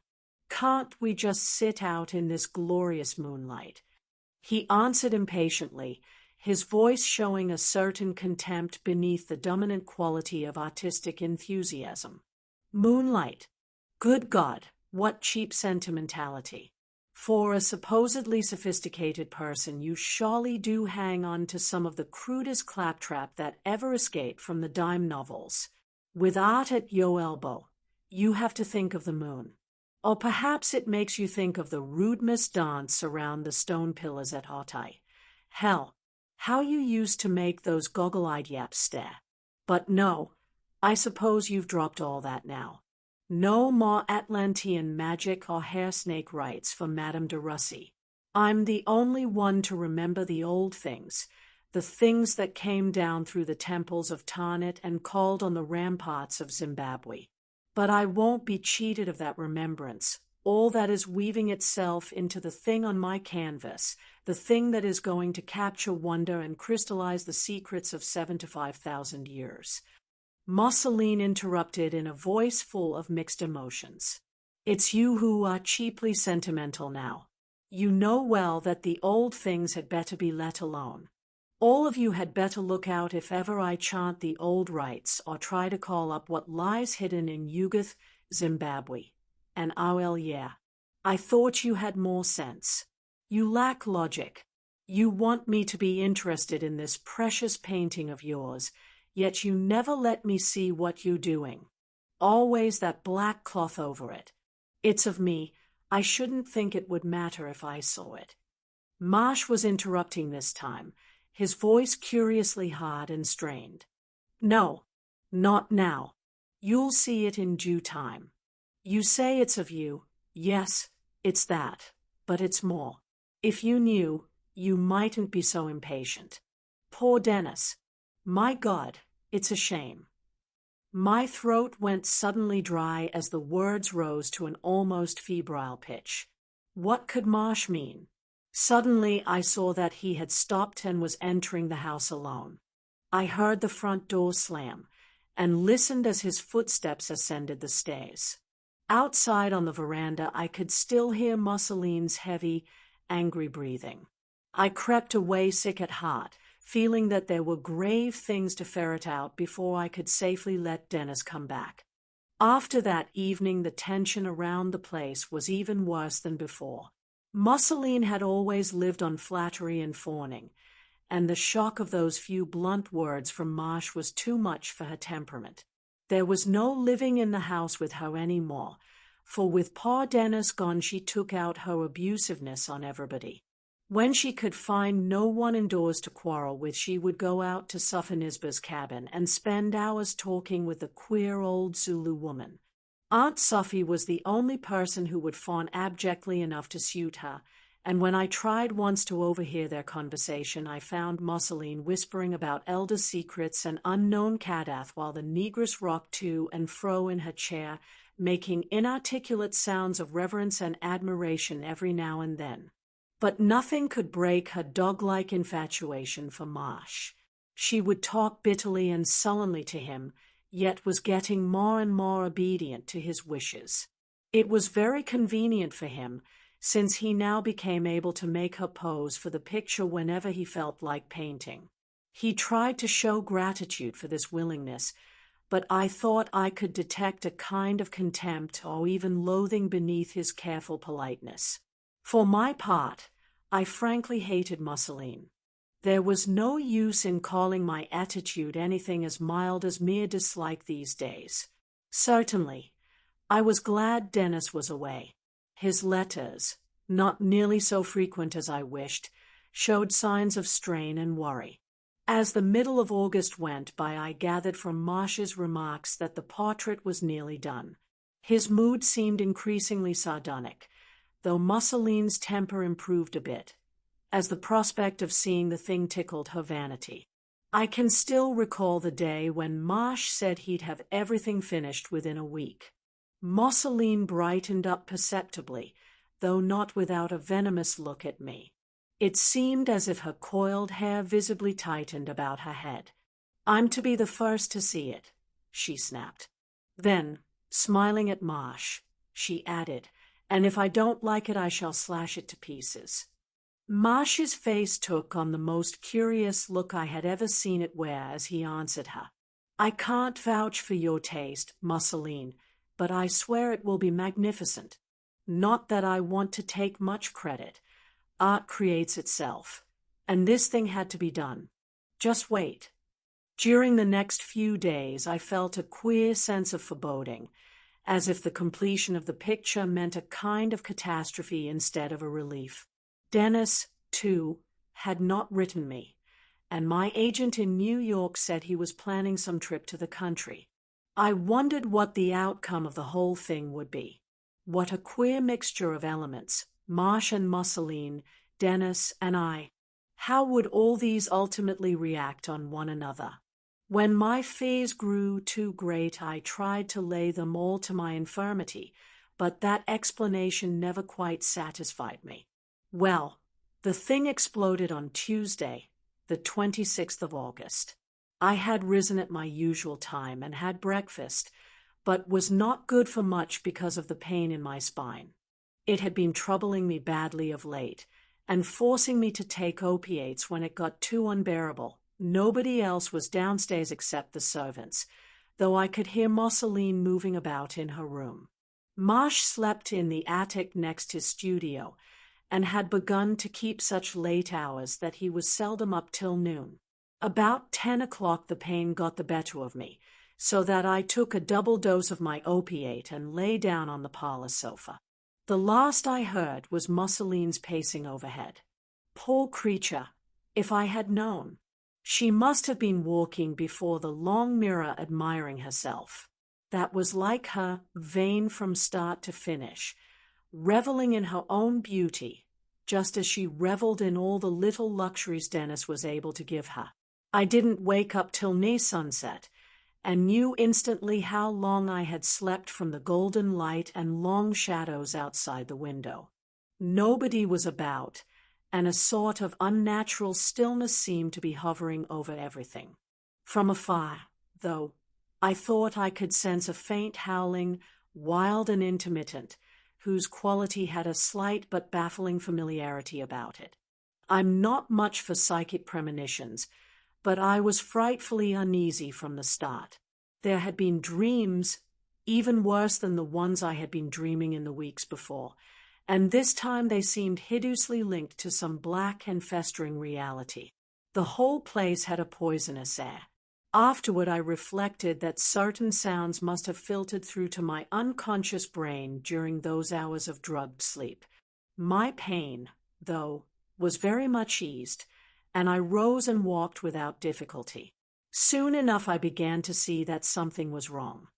A: Can't we just sit out in this glorious moonlight?" He answered impatiently, his voice showing a certain contempt beneath the dominant quality of artistic enthusiasm. "Moonlight? Good God, what cheap sentimentality! For a supposedly sophisticated person, you surely do hang on to some of the crudest claptrap that ever escaped from the dime novels. With art at your elbow, you have to think of the moon. Or perhaps it makes you think of the rude dance around the stone pillars at Hautai. Hell, how you used to make those goggle-eyed yaps stare. But no, I suppose you've dropped all that now. No more Atlantean magic or hair snake rites for Madame de Russie. I'm the only one to remember the old things, the things that came down through the temples of Tarnet and called on the ramparts of Zimbabwe. But I won't be cheated of that remembrance, all that is weaving itself into the thing on my canvas, the thing that is going to capture wonder and crystallize the secrets of 7 to 5,000 years. Musseline interrupted in a voice full of mixed emotions. "It's you who are cheaply sentimental now. You know well that the old things had better be let alone. All of you had better look out if ever I chant the old rites or try to call up what lies hidden in Yugoth, Zimbabwe. And yeah, I thought you had more sense. You lack logic. You want me to be interested in this precious painting of yours, yet you never let me see what you're doing. Always that black cloth over it. It's of me. I shouldn't think it would matter if I saw it." Marsh was interrupting this time, his voice curiously hard and strained. "No, not now. You'll see it in due time. You say it's of you. Yes, it's that. But it's more. If you knew, you mightn't be so impatient. Poor Dennis. My God, it's a shame." My throat went suddenly dry as the words rose to an almost febrile pitch. What could Marsh mean? Suddenly I saw that he had stopped and was entering the house alone. I heard the front door slam, and listened as his footsteps ascended the stairs. Outside on the veranda I could still hear Musseline's heavy, angry breathing. I crept away sick at heart, feeling that there were grave things to ferret out before I could safely let Dennis come back. After that evening the tension around the place was even worse than before. Musseline had always lived on flattery and fawning, and the shock of those few blunt words from Marsh was too much for her temperament. There was no living in the house with her any more, for with poor Dennis gone she took out her abusiveness on everybody. When she could find no one indoors to quarrel with, she would go out to Sophonisba's cabin and spend hours talking with the queer old Zulu woman. Aunt Sophie was the only person who would fawn abjectly enough to suit her, and when I tried once to overhear their conversation, I found Musseline whispering about elder secrets and unknown Kadath while the negress rocked to and fro in her chair, making inarticulate sounds of reverence and admiration every now and then. But nothing could break her dog-like infatuation for Marsh. She would talk bitterly and sullenly to him, yet was getting more and more obedient to his wishes. It was very convenient for him, since he now became able to make her pose for the picture whenever he felt like painting. He tried to show gratitude for this willingness, but I thought I could detect a kind of contempt or even loathing beneath his careful politeness. For my part, I frankly hated Musseline. There was no use in calling my attitude anything as mild as mere dislike these days. Certainly, I was glad Dennis was away. His letters, not nearly so frequent as I wished, showed signs of strain and worry. As the middle of August went by, I gathered from Marsh's remarks that the portrait was nearly done. His mood seemed increasingly sardonic. though Mussoline's temper improved a bit, as the prospect of seeing the thing tickled her vanity. I can still recall the day when Marsh said he'd have everything finished within a week. Mussoline brightened up perceptibly, though not without a venomous look at me. It seemed as if her coiled hair visibly tightened about her head. "I'm to be the first to see it," she snapped. Then, smiling at Marsh, she added, "And if I don't like it, I shall slash it to pieces." Marsh's face took on the most curious look I had ever seen it wear as he answered her. "I can't vouch for your taste, Mussoline, but I swear it will be magnificent. Not that I want to take much credit. Art creates itself, and this thing had to be done. Just wait." During the next few days, I felt a queer sense of foreboding, as if the completion of the picture meant a kind of catastrophe instead of a relief. Dennis, too, had not written me, and my agent in New York said he was planning some trip to the country. I wondered what the outcome of the whole thing would be. What a queer mixture of elements, Marsh and Mussoline, Dennis and I. How would all these ultimately react on one another? When my fears grew too great, I tried to lay them all to my infirmity, but that explanation never quite satisfied me. Well, the thing exploded on Tuesday, the 26th of August. I had risen at my usual time and had breakfast, but was not good for much because of the pain in my spine. It had been troubling me badly of late, and forcing me to take opiates when it got too unbearable. Nobody else was downstairs except the servants, though I could hear Mussoline moving about in her room. Marsh slept in the attic next his studio, and had begun to keep such late hours that he was seldom up till noon. About 10 o'clock the pain got the better of me, so that I took a double dose of my opiate and lay down on the parlor sofa. The last I heard was Mussoline's pacing overhead. Poor creature, if I had known. She must have been walking before the long mirror admiring herself. That was like her, vain from start to finish, reveling in her own beauty, just as she reveled in all the little luxuries Dennis was able to give her. I didn't wake up till near sunset, and knew instantly how long I had slept from the golden light and long shadows outside the window. Nobody was about, and a sort of unnatural stillness seemed to be hovering over everything. From afar, though, I thought I could sense a faint howling, wild and intermittent, whose quality had a slight but baffling familiarity about it. I'm not much for psychic premonitions, but I was frightfully uneasy from the start. There had been dreams, even worse than the ones I had been dreaming in the weeks before, and this time they seemed hideously linked to some black and festering reality. The whole place had a poisonous air. Afterward, I reflected that certain sounds must have filtered through to my unconscious brain during those hours of drugged sleep. My pain, though, was very much eased, and I rose and walked without difficulty. Soon enough I began to see that something was wrong.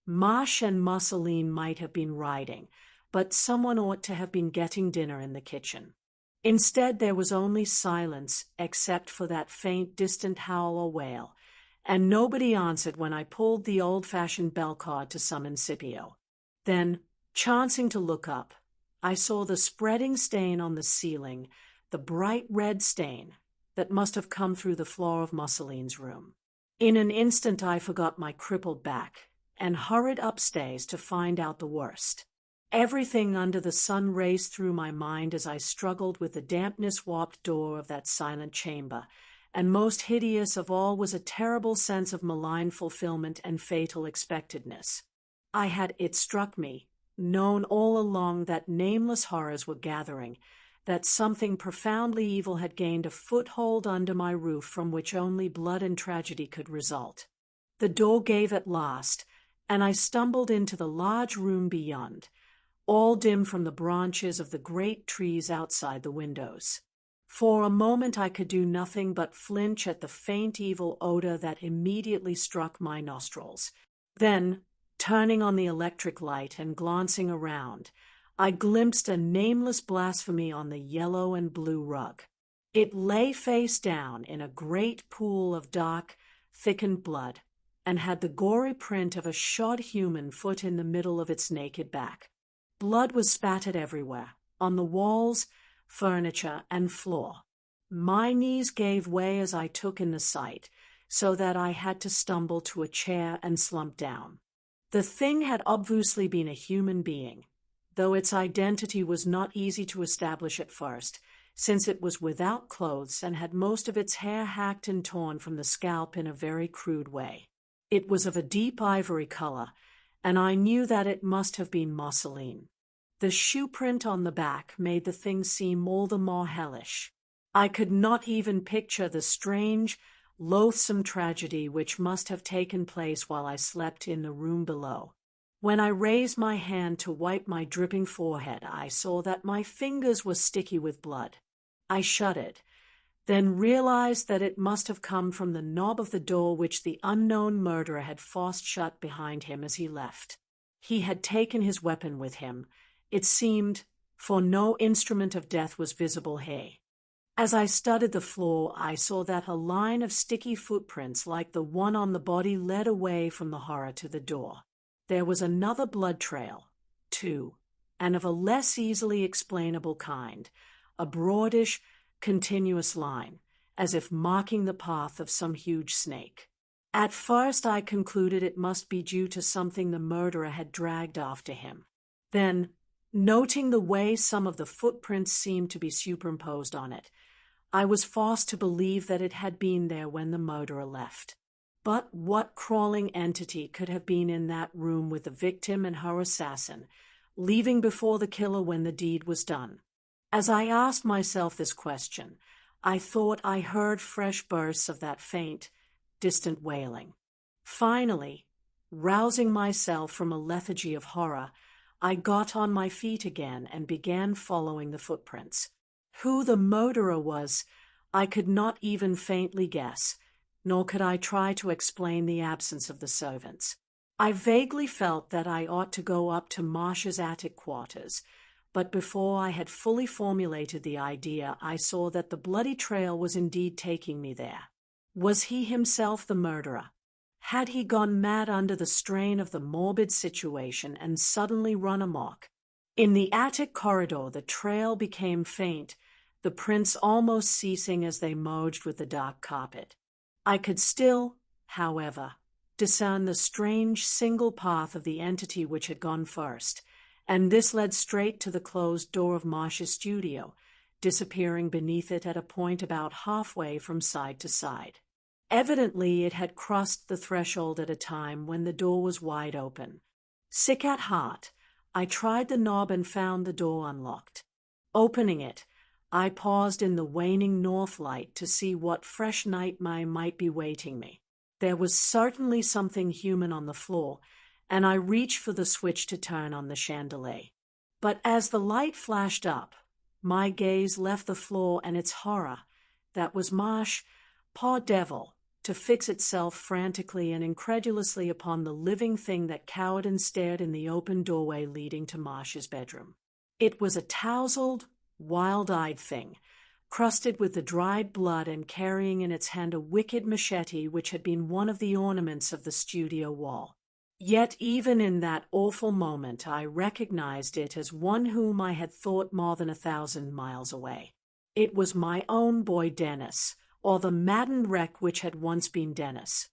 A: Marsh and Mussoline might have been riding, but someone ought to have been getting dinner in the kitchen. Instead, there was only silence except for that faint, distant howl or wail, and nobody answered when I pulled the old-fashioned bell card to summon Scipio. Then, chancing to look up, I saw the spreading stain on the ceiling, the bright red stain that must have come through the floor of Mussoline's room. In an instant I forgot my crippled back and hurried upstairs to find out the worst. Everything under the sun raced through my mind as I struggled with the dampness-warped door of that silent chamber, and most hideous of all was a terrible sense of malign fulfillment and fatal expectedness. I had, it struck me, known all along that nameless horrors were gathering, that something profoundly evil had gained a foothold under my roof from which only blood and tragedy could result. The door gave at last, and I stumbled into the large room beyond, all dim from the branches of the great trees outside the windows. For a moment I could do nothing but flinch at the faint evil odor that immediately struck my nostrils. Then, turning on the electric light and glancing around, I glimpsed a nameless blasphemy on the yellow and blue rug. It lay face down in a great pool of dark, thickened blood, and had the gory print of a shod human foot in the middle of its naked back. Blood was spattered everywhere, on the walls, furniture, and floor. My knees gave way as I took in the sight, so that I had to stumble to a chair and slump down. The thing had obviously been a human being, though its identity was not easy to establish at first, since it was without clothes and had most of its hair hacked and torn from the scalp in a very crude way. It was of a deep ivory color, and I knew that it must have been mousseline. The shoe print on the back made the thing seem all the more hellish. I could not even picture the strange, loathsome tragedy which must have taken place while I slept in the room below. When I raised my hand to wipe my dripping forehead, I saw that my fingers were sticky with blood. I shuddered, then realized that it must have come from the knob of the door which the unknown murderer had forced shut behind him as he left. He had taken his weapon with him, it seemed, for no instrument of death was visible here. As I studied the floor, I saw that a line of sticky footprints like the one on the body led away from the horror to the door. There was another blood trail, too, and of a less easily explainable kind, a broadish, continuous line, as if marking the path of some huge snake. At first I concluded it must be due to something the murderer had dragged after him. Then, noting the way some of the footprints seemed to be superimposed on it, I was forced to believe that it had been there when the murderer left. But what crawling entity could have been in that room with the victim and her assassin, leaving before the killer when the deed was done? As I asked myself this question, I thought I heard fresh bursts of that faint, distant wailing. Finally, rousing myself from a lethargy of horror, I got on my feet again and began following the footprints. Who the murderer was, I could not even faintly guess, nor could I try to explain the absence of the servants. I vaguely felt that I ought to go up to Marsh's attic quarters, but before I had fully formulated the idea, I saw that the bloody trail was indeed taking me there. Was he himself the murderer? Had he gone mad under the strain of the morbid situation and suddenly run amok? In the attic corridor, the trail became faint, the prints almost ceasing as they merged with the dark carpet. I could still, however, discern the strange single path of the entity which had gone first, and this led straight to the closed door of Marsh's studio, disappearing beneath it at a point about halfway from side to side. Evidently, it had crossed the threshold at a time when the door was wide open. Sick at heart, I tried the knob and found the door unlocked. Opening it, I paused in the waning north light to see what fresh nightmare might be waiting me. There was certainly something human on the floor, and I reached for the switch to turn on the chandelier. But as the light flashed up, my gaze left the floor and its horror, that was Marsh, poor devil, to fix itself frantically and incredulously upon the living thing that cowered and stared in the open doorway leading to Marsh's bedroom. It was a tousled, wild-eyed thing, crusted with the dried blood and carrying in its hand a wicked machete which had been one of the ornaments of the studio wall. Yet even in that awful moment I recognized it as one whom I had thought more than 1,000 miles away. It was my own boy Dennis, or the maddened wreck which had once been Dennis.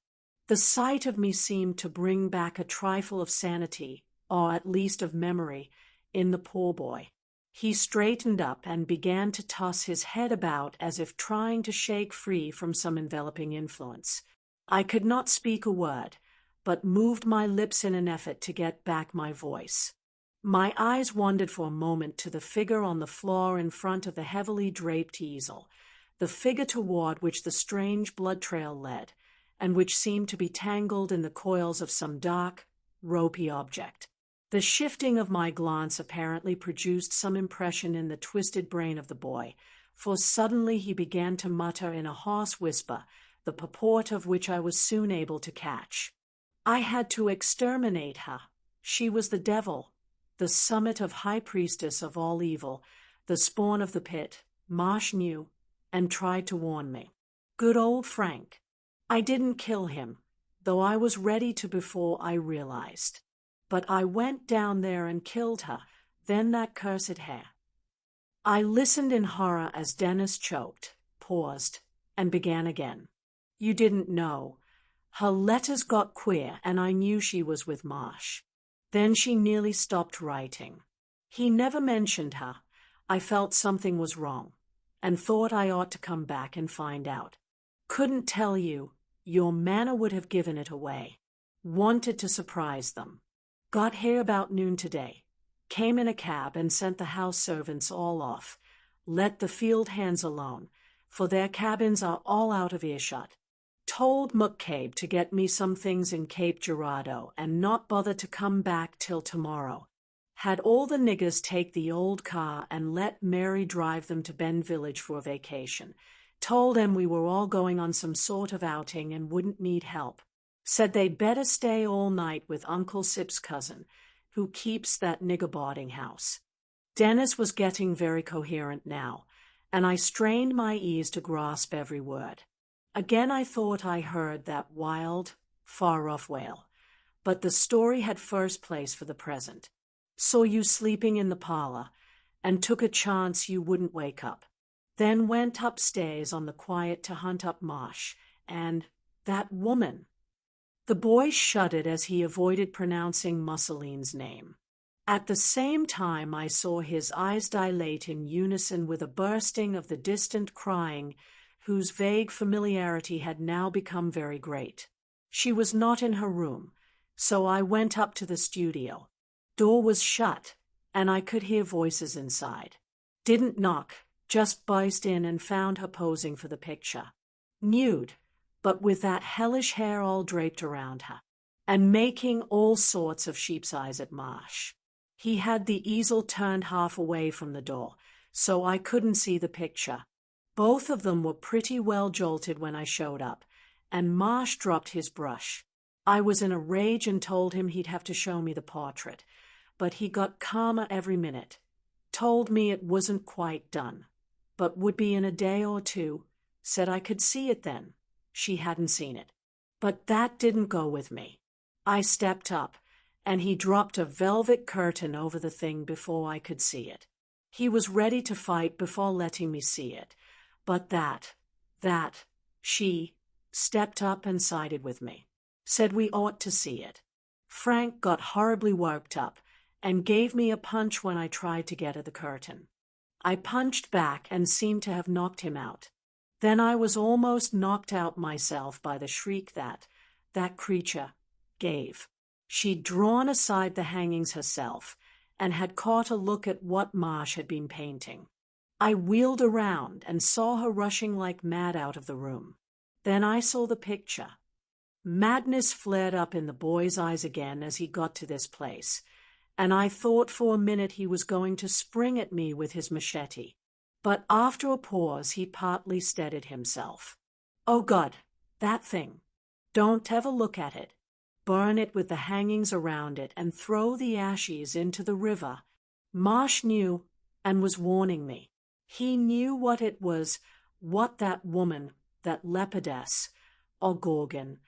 A: The sight of me seemed to bring back a trifle of sanity, or at least of memory, in the poor boy. He straightened up and began to toss his head about as if trying to shake free from some enveloping influence. I could not speak a word, but moved my lips in an effort to get back my voice. My eyes wandered for a moment to the figure on the floor in front of the heavily draped easel, the figure toward which the strange blood trail led, and which seemed to be tangled in the coils of some dark, ropey object. The shifting of my glance apparently produced some impression in the twisted brain of the boy, for suddenly he began to mutter in a hoarse whisper, the purport of which I was soon able to catch. I had to exterminate her. She was the devil. the summit of high priestess of all evil, the spawn of the pit. Marsh knew and tried to warn me. Good old Frank. I didn't kill him, though I was ready to before I realized. But I went down there and killed her, then that cursed hair. I listened in horror as Dennis choked, paused, and began again. You didn't know. Her letters got queer, and I knew she was with Marsh. Then she nearly stopped writing. He never mentioned her. I felt something was wrong, and thought I ought to come back and find out. Couldn't tell you. Your manner would have given it away. Wanted to surprise them. Got here about noon today. Came in a cab and sent the house servants all off. Let the field hands alone, for their cabins are all out of earshot. Told McCabe to get me some things in Cape Girardeau and not bother to come back till tomorrow. Had all the niggers take the old car and let Mary drive them to Bend Village for a vacation. Told them we were all going on some sort of outing and wouldn't need help. Said they'd better stay all night with Uncle Sip's cousin, who keeps that nigger boarding house. Dennis was getting very coherent now, and I strained my ears to grasp every word. Again I thought I heard that wild, far-off wail, but the story had first place for the present. Saw you sleeping in the parlor, and took a chance you wouldn't wake up. Then went upstairs on the quiet to hunt up Marsh, and that woman. The boy shuddered as he avoided pronouncing Mussoline's name. At the same time I saw his eyes dilate in unison with a bursting of the distant crying, whose vague familiarity had now become very great. She was not in her room, so I went up to the studio. Door was shut, and I could hear voices inside. Didn't knock, just buzzed in and found her posing for the picture. Nude, but with that hellish hair all draped around her, and making all sorts of sheep's eyes at Marsh. He had the easel turned half away from the door, so I couldn't see the picture. Both of them were pretty well jolted when I showed up, and Marsh dropped his brush. I was in a rage and told him he'd have to show me the portrait, but he got calmer every minute. Told me it wasn't quite done, but would be in a day or two. Said I could see it then. She hadn't seen it. But that didn't go with me. I stepped up, and he dropped a velvet curtain over the thing before I could see it. He was ready to fight before letting me see it, but she stepped up and sided with me. Said we ought to see it. Frank got horribly worked up and gave me a punch when I tried to get at the curtain. I punched back and seemed to have knocked him out. Then I was almost knocked out myself by the shriek that creature gave. She'd drawn aside the hangings herself and had caught a look at what Marsh had been painting. I wheeled around and saw her rushing like mad out of the room. Then I saw the picture. Madness flared up in the boy's eyes again as he got to this place, and I thought for a minute he was going to spring at me with his machete. But after a pause he partly steadied himself. Oh God, that thing. Don't ever look at it. Burn it with the hangings around it and throw the ashes into the river. Marsh knew and was warning me. He knew what it was, what that woman, that leopardess, or gorgon,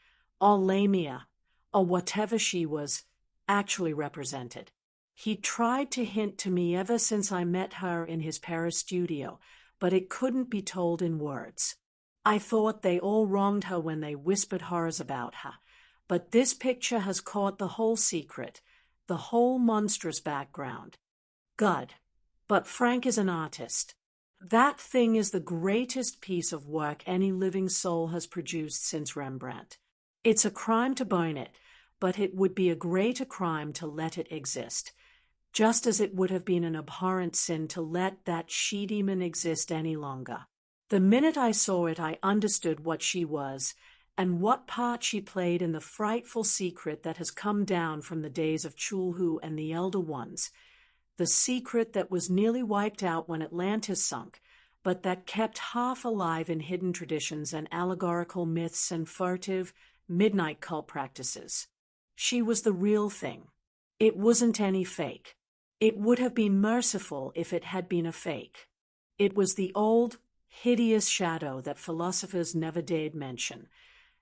A: or lamia, or whatever she was, actually represented. He tried to hint to me ever since I met her in his Paris studio, but it couldn't be told in words. I thought they all wronged her when they whispered horrors about her, but this picture has caught the whole secret, the whole monstrous background. God, but Frank is an artist. That thing is the greatest piece of work any living soul has produced since Rembrandt. It's a crime to burn it, but it would be a greater crime to let it exist, just as it would have been an abhorrent sin to let that she-demon exist any longer. The minute I saw it, I understood what she was and what part she played in the frightful secret that has come down from the days of Chulhu and the Elder Ones, the secret that was nearly wiped out when Atlantis sunk, but that kept half alive in hidden traditions and allegorical myths and furtive, midnight cult practices. She was the real thing. It wasn't any fake. It would have been merciful if it had been a fake. It was the old, hideous shadow that philosophers never dared mention,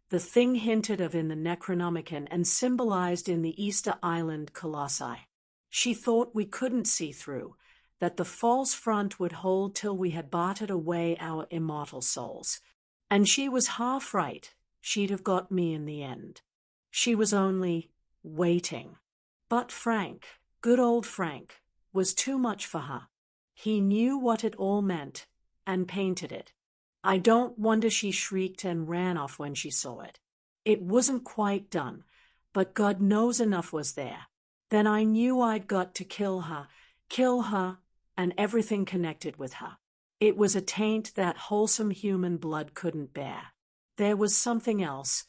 A: the thing hinted of in the Necronomicon and symbolized in the Easter Island colossi. She thought we couldn't see through, that the false front would hold till we had bartered away our immortal souls. And she was half right. She'd have got me in the end. She was only waiting. But Frank, good old Frank, was too much for her. He knew what it all meant, and painted it. I don't wonder she shrieked and ran off when she saw it. It wasn't quite done, but God knows enough was there. Then I knew I'd got to kill her, and everything connected with her. It was a taint that wholesome human blood couldn't bear. There was something else,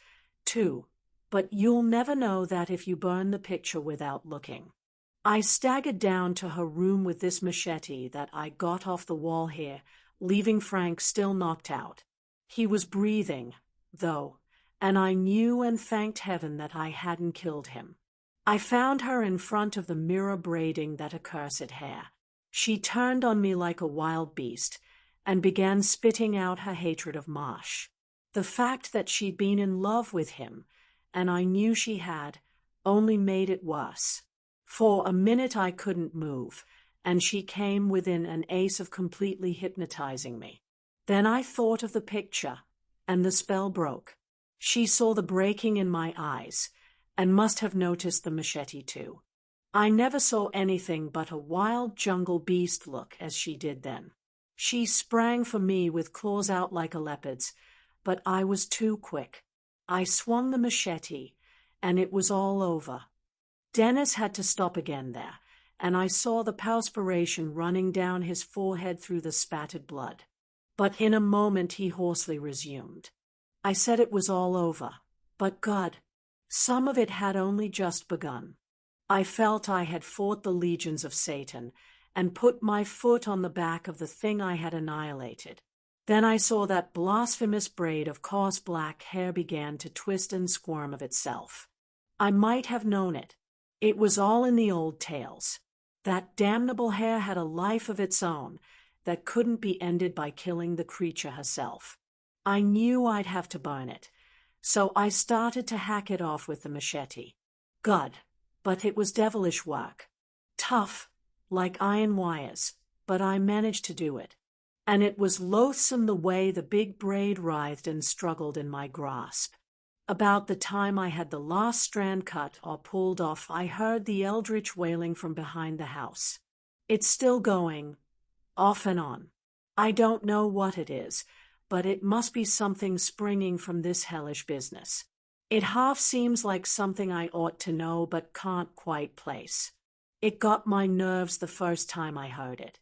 A: too, but you'll never know that if you burn the picture without looking. I staggered down to her room with this machete that I got off the wall here, leaving Frank still knocked out. He was breathing, though, and I knew and thanked heaven that I hadn't killed him. I found her in front of the mirror braiding that accursed hair. She turned on me like a wild beast, and began spitting out her hatred of Marsh. The fact that she'd been in love with him, and I knew she had, only made it worse. For a minute I couldn't move, and she came within an ace of completely hypnotizing me. Then I thought of the picture, and the spell broke. She saw the breaking in my eyes, and must have noticed the machete too. I never saw anything but a wild jungle beast look as she did then. She sprang for me with claws out like a leopard's, but I was too quick. I swung the machete, and it was all over. Dennis had to stop again there, and I saw the perspiration running down his forehead through the spattered blood. But in a moment he hoarsely resumed. I said it was all over, but God, some of it had only just begun. I felt I had fought the legions of Satan, and put my foot on the back of the thing I had annihilated. Then I saw that blasphemous braid of coarse black hair began to twist and squirm of itself. I might have known it. It was all in the old tales. That damnable hair had a life of its own that couldn't be ended by killing the creature herself. I knew I'd have to burn it, so I started to hack it off with the machete. God, but it was devilish work. Tough, like iron wires, but I managed to do it. And it was loathsome the way the big braid writhed and struggled in my grasp. About the time I had the last strand cut or pulled off, I heard the eldritch wailing from behind the house. It's still going, off and on. I don't know what it is, but it must be something springing from this hellish business. It half seems like something I ought to know but can't quite place. It got my nerves the first time I heard it,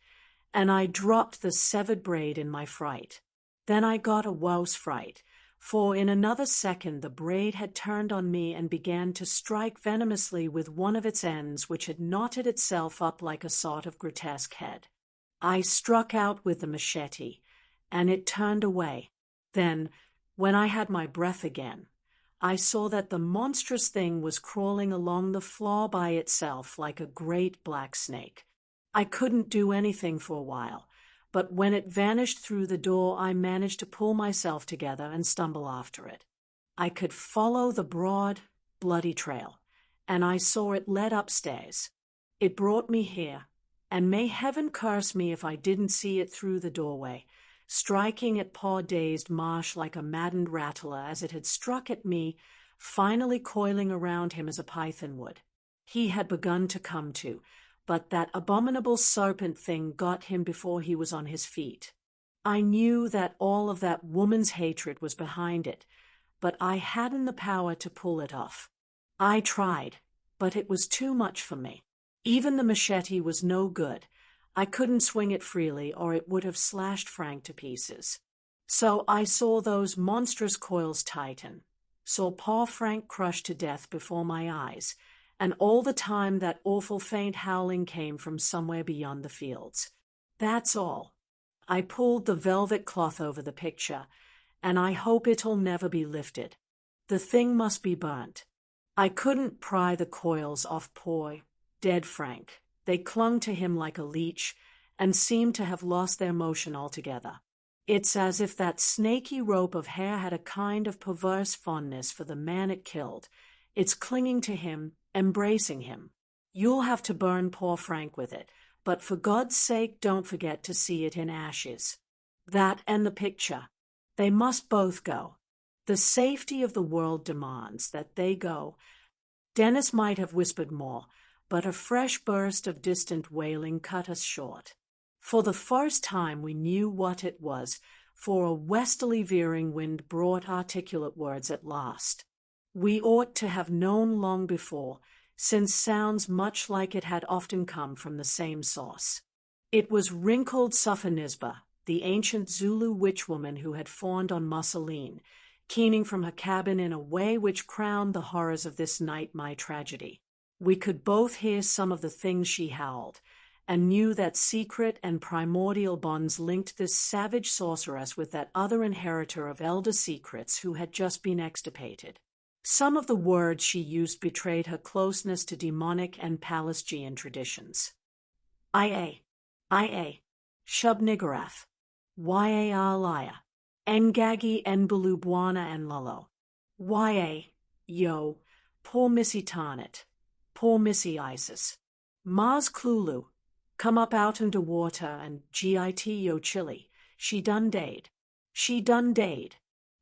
A: and I dropped the severed braid in my fright. Then I got a worse fright, for in another second the braid had turned on me and began to strike venomously with one of its ends, which had knotted itself up like a sort of grotesque head. I struck out with the machete, and it turned away. Then, when I had my breath again, I saw that the monstrous thing was crawling along the floor by itself like a great black snake. I couldn't do anything for a while, but when it vanished through the door I managed to pull myself together and stumble after it. I could follow the broad, bloody trail, and I saw it led upstairs. It brought me here, and may heaven curse me if I didn't see it through the doorway, striking at poor dazed Marsh like a maddened rattler as it had struck at me, finally coiling around him as a python would. He had begun to come to, but that abominable serpent thing got him before he was on his feet. I knew that all of that woman's hatred was behind it, but I hadn't the power to pull it off. I tried, but it was too much for me. Even the machete was no good. I couldn't swing it freely, or it would have slashed Frank to pieces. So I saw those monstrous coils tighten, saw poor Frank crushed to death before my eyes, and all the time that awful faint howling came from somewhere beyond the fields. That's all. I pulled the velvet cloth over the picture, and I hope it'll never be lifted. The thing must be burnt. I couldn't pry the coils off poor, dead Frank, They clung to him like a leech and seemed to have lost their motion altogether. It's as if that snaky rope of hair had a kind of perverse fondness for the man it killed. It's clinging to him, embracing him. You'll have to burn poor Frank with it, but for God's sake don't forget to see it in ashes. That and the picture. They must both go. The safety of the world demands that they go. Dennis might have whispered more, but a fresh burst of distant wailing cut us short. For the first time we knew what it was, for a westerly veering wind brought articulate words at last. We ought to have known long before, since sounds much like it had often come from the same source. It was wrinkled Suphanisba, the ancient Zulu witchwoman who had fawned on Mussolini, keening from her cabin in a way which crowned the horrors of this night my tragedy. We could both hear some of the things she howled, and knew that secret and primordial bonds linked this savage sorceress with that other inheritor of elder secrets who had just been extirpated. Some of the words she used betrayed her closeness to demonic and Palestinian traditions. Ia, Shub-Niggurath, Yaalaya, Ngagi Nbulubwana and Lullo. Yo, poor Missy Tarnet, poor Missy Isis. Mars Klulu, come up out into water and git yo chili. She done dade.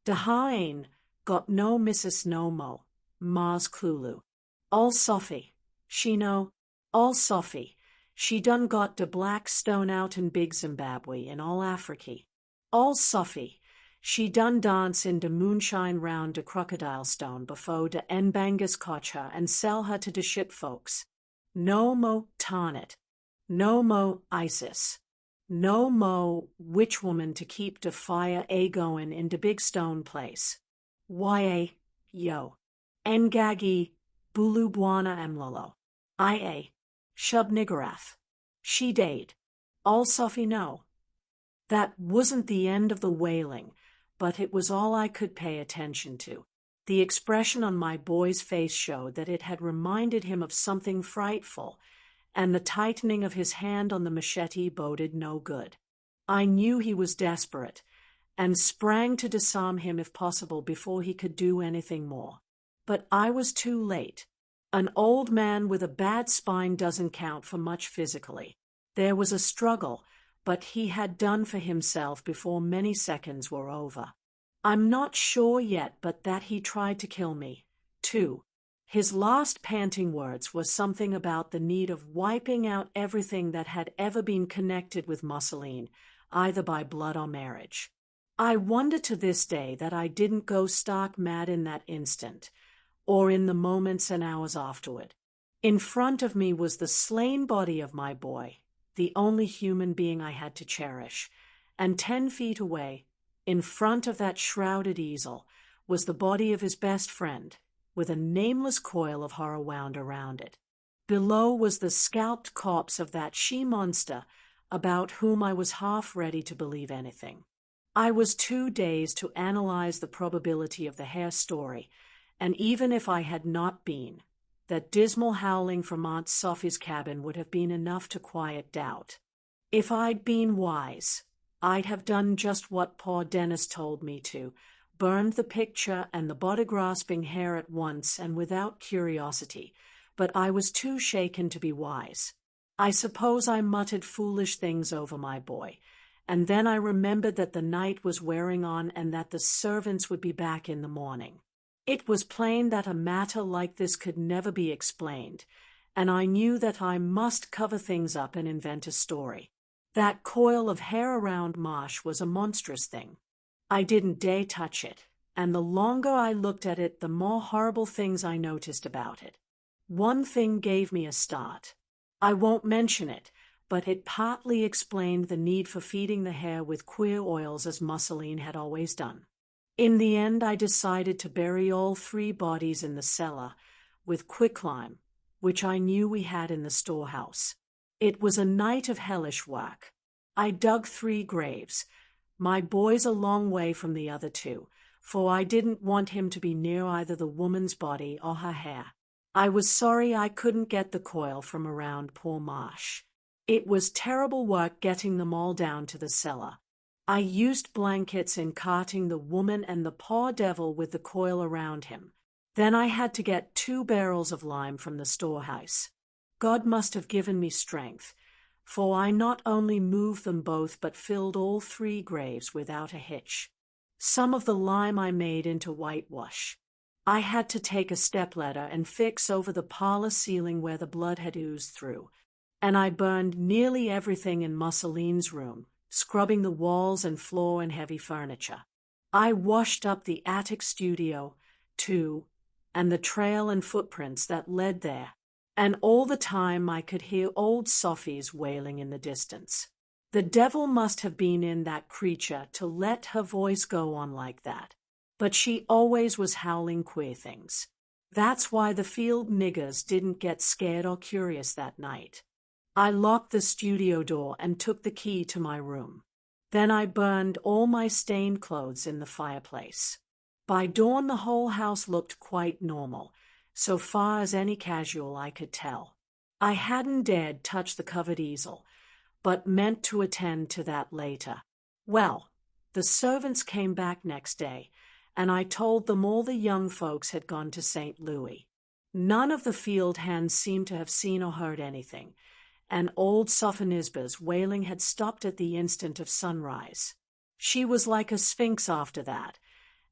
A: Dahain got no Mrs. No Mo, Mars Klulu. All Sophie, she know, all Sophie. She done got de black stone out in big Zimbabwe in all Afriky. All Sophie, she done dance in de moonshine round de crocodile stone before de Nbangas catch her and sell her to de ship folks. No mo Tarnet. No mo Isis. No mo witchwoman to keep de fire goin' in de big stone place. Yo. Ngagi Bulubwana Emlolo. Ia. Shub-Niggurath. She dade. All Sophie know. That wasn't the end of the wailing, but it was all I could pay attention to. The expression on my boy's face showed that it had reminded him of something frightful, and the tightening of his hand on the machete boded no good. I knew he was desperate, and sprang to disarm him if possible before he could do anything more. But I was too late. An old man with a bad spine doesn't count for much physically. There was a struggle, but he had done for himself before many seconds were over. I'm not sure yet but that he tried to kill me, too. His last panting words were something about the need of wiping out everything that had ever been connected with Mussolini, either by blood or marriage. I wonder to this day that I didn't go stark mad in that instant, or in the moments and hours afterward. In front of me was the slain body of my boy, the only human being I had to cherish, and 10 feet away, in front of that shrouded easel, was the body of his best friend, with a nameless coil of horror wound around it. Below was the scalped corpse of that she-monster about whom I was half ready to believe anything. I was too dazed to analyze the probability of the hair story, and even if I had not been, that dismal howling from Aunt Sophie's cabin would have been enough to quiet doubt. If I'd been wise, I'd have done just what poor Dennis told me to, burned the picture and the body-grasping hair at once and without curiosity, but I was too shaken to be wise. I suppose I muttered foolish things over my boy, and then I remembered that the night was wearing on and that the servants would be back in the morning. It was plain that a matter like this could never be explained, and I knew that I must cover things up and invent a story. That coil of hair around Marsh was a monstrous thing. I didn't dare touch it, and the longer I looked at it, the more horrible things I noticed about it. One thing gave me a start. I won't mention it, but it partly explained the need for feeding the hair with queer oils as Mussolini had always done. In the end, I decided to bury all 3 bodies in the cellar with quicklime, which I knew we had in the storehouse. It was a night of hellish work. I dug 3 graves, my boy's a long way from the other 2, for I didn't want him to be near either the woman's body or her hair. I was sorry I couldn't get the coil from around poor Marsh. It was terrible work getting them all down to the cellar. I used blankets in carting the woman and the poor devil with the coil around him. Then I had to get 2 barrels of lime from the storehouse. God must have given me strength, for I not only moved them both but filled all 3 graves without a hitch. Some of the lime I made into whitewash. I had to take a stepladder and fix over the parlor ceiling where the blood had oozed through, and I burned nearly everything in Mussoline's room, scrubbing the walls and floor and heavy furniture. I washed up the attic studio, too, and the trail and footprints that led there, and all the time I could hear old Sophie's wailing in the distance. The devil must have been in that creature to let her voice go on like that, but she always was howling queer things. That's why the field niggers didn't get scared or curious that night. I locked the studio door and took the key to my room. Then I burned all my stained clothes in the fireplace. By dawn the whole house looked quite normal, so far as any casual eye could tell. I hadn't dared touch the covered easel, but meant to attend to that later. Well, the servants came back next day, and I told them all the young folks had gone to St. Louis. None of the field hands seemed to have seen or heard anything, and old Sophonisba's wailing had stopped at the instant of sunrise. She was like a sphinx after that,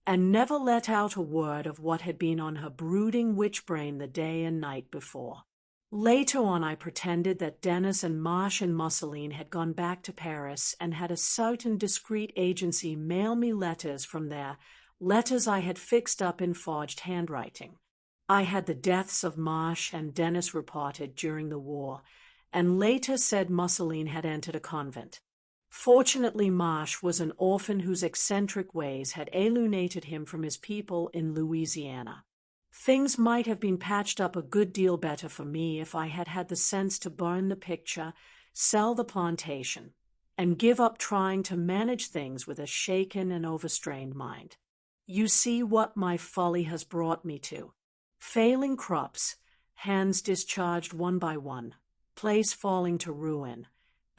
A: and never let out a word of what had been on her brooding witch brain the day and night before. Later on I pretended that Dennis and Marsh and Mussoline had gone back to Paris and had a certain discreet agency mail me letters from there, letters I had fixed up in forged handwriting. I had the deaths of Marsh and Dennis reported during the war, and later said Mussoline had entered a convent. Fortunately, Marsh was an orphan whose eccentric ways had alienated him from his people in Louisiana. Things might have been patched up a good deal better for me if I had had the sense to burn the picture, sell the plantation, and give up trying to manage things with a shaken and overstrained mind. You see what my folly has brought me to. Failing crops, hands discharged one by one, place falling to ruin,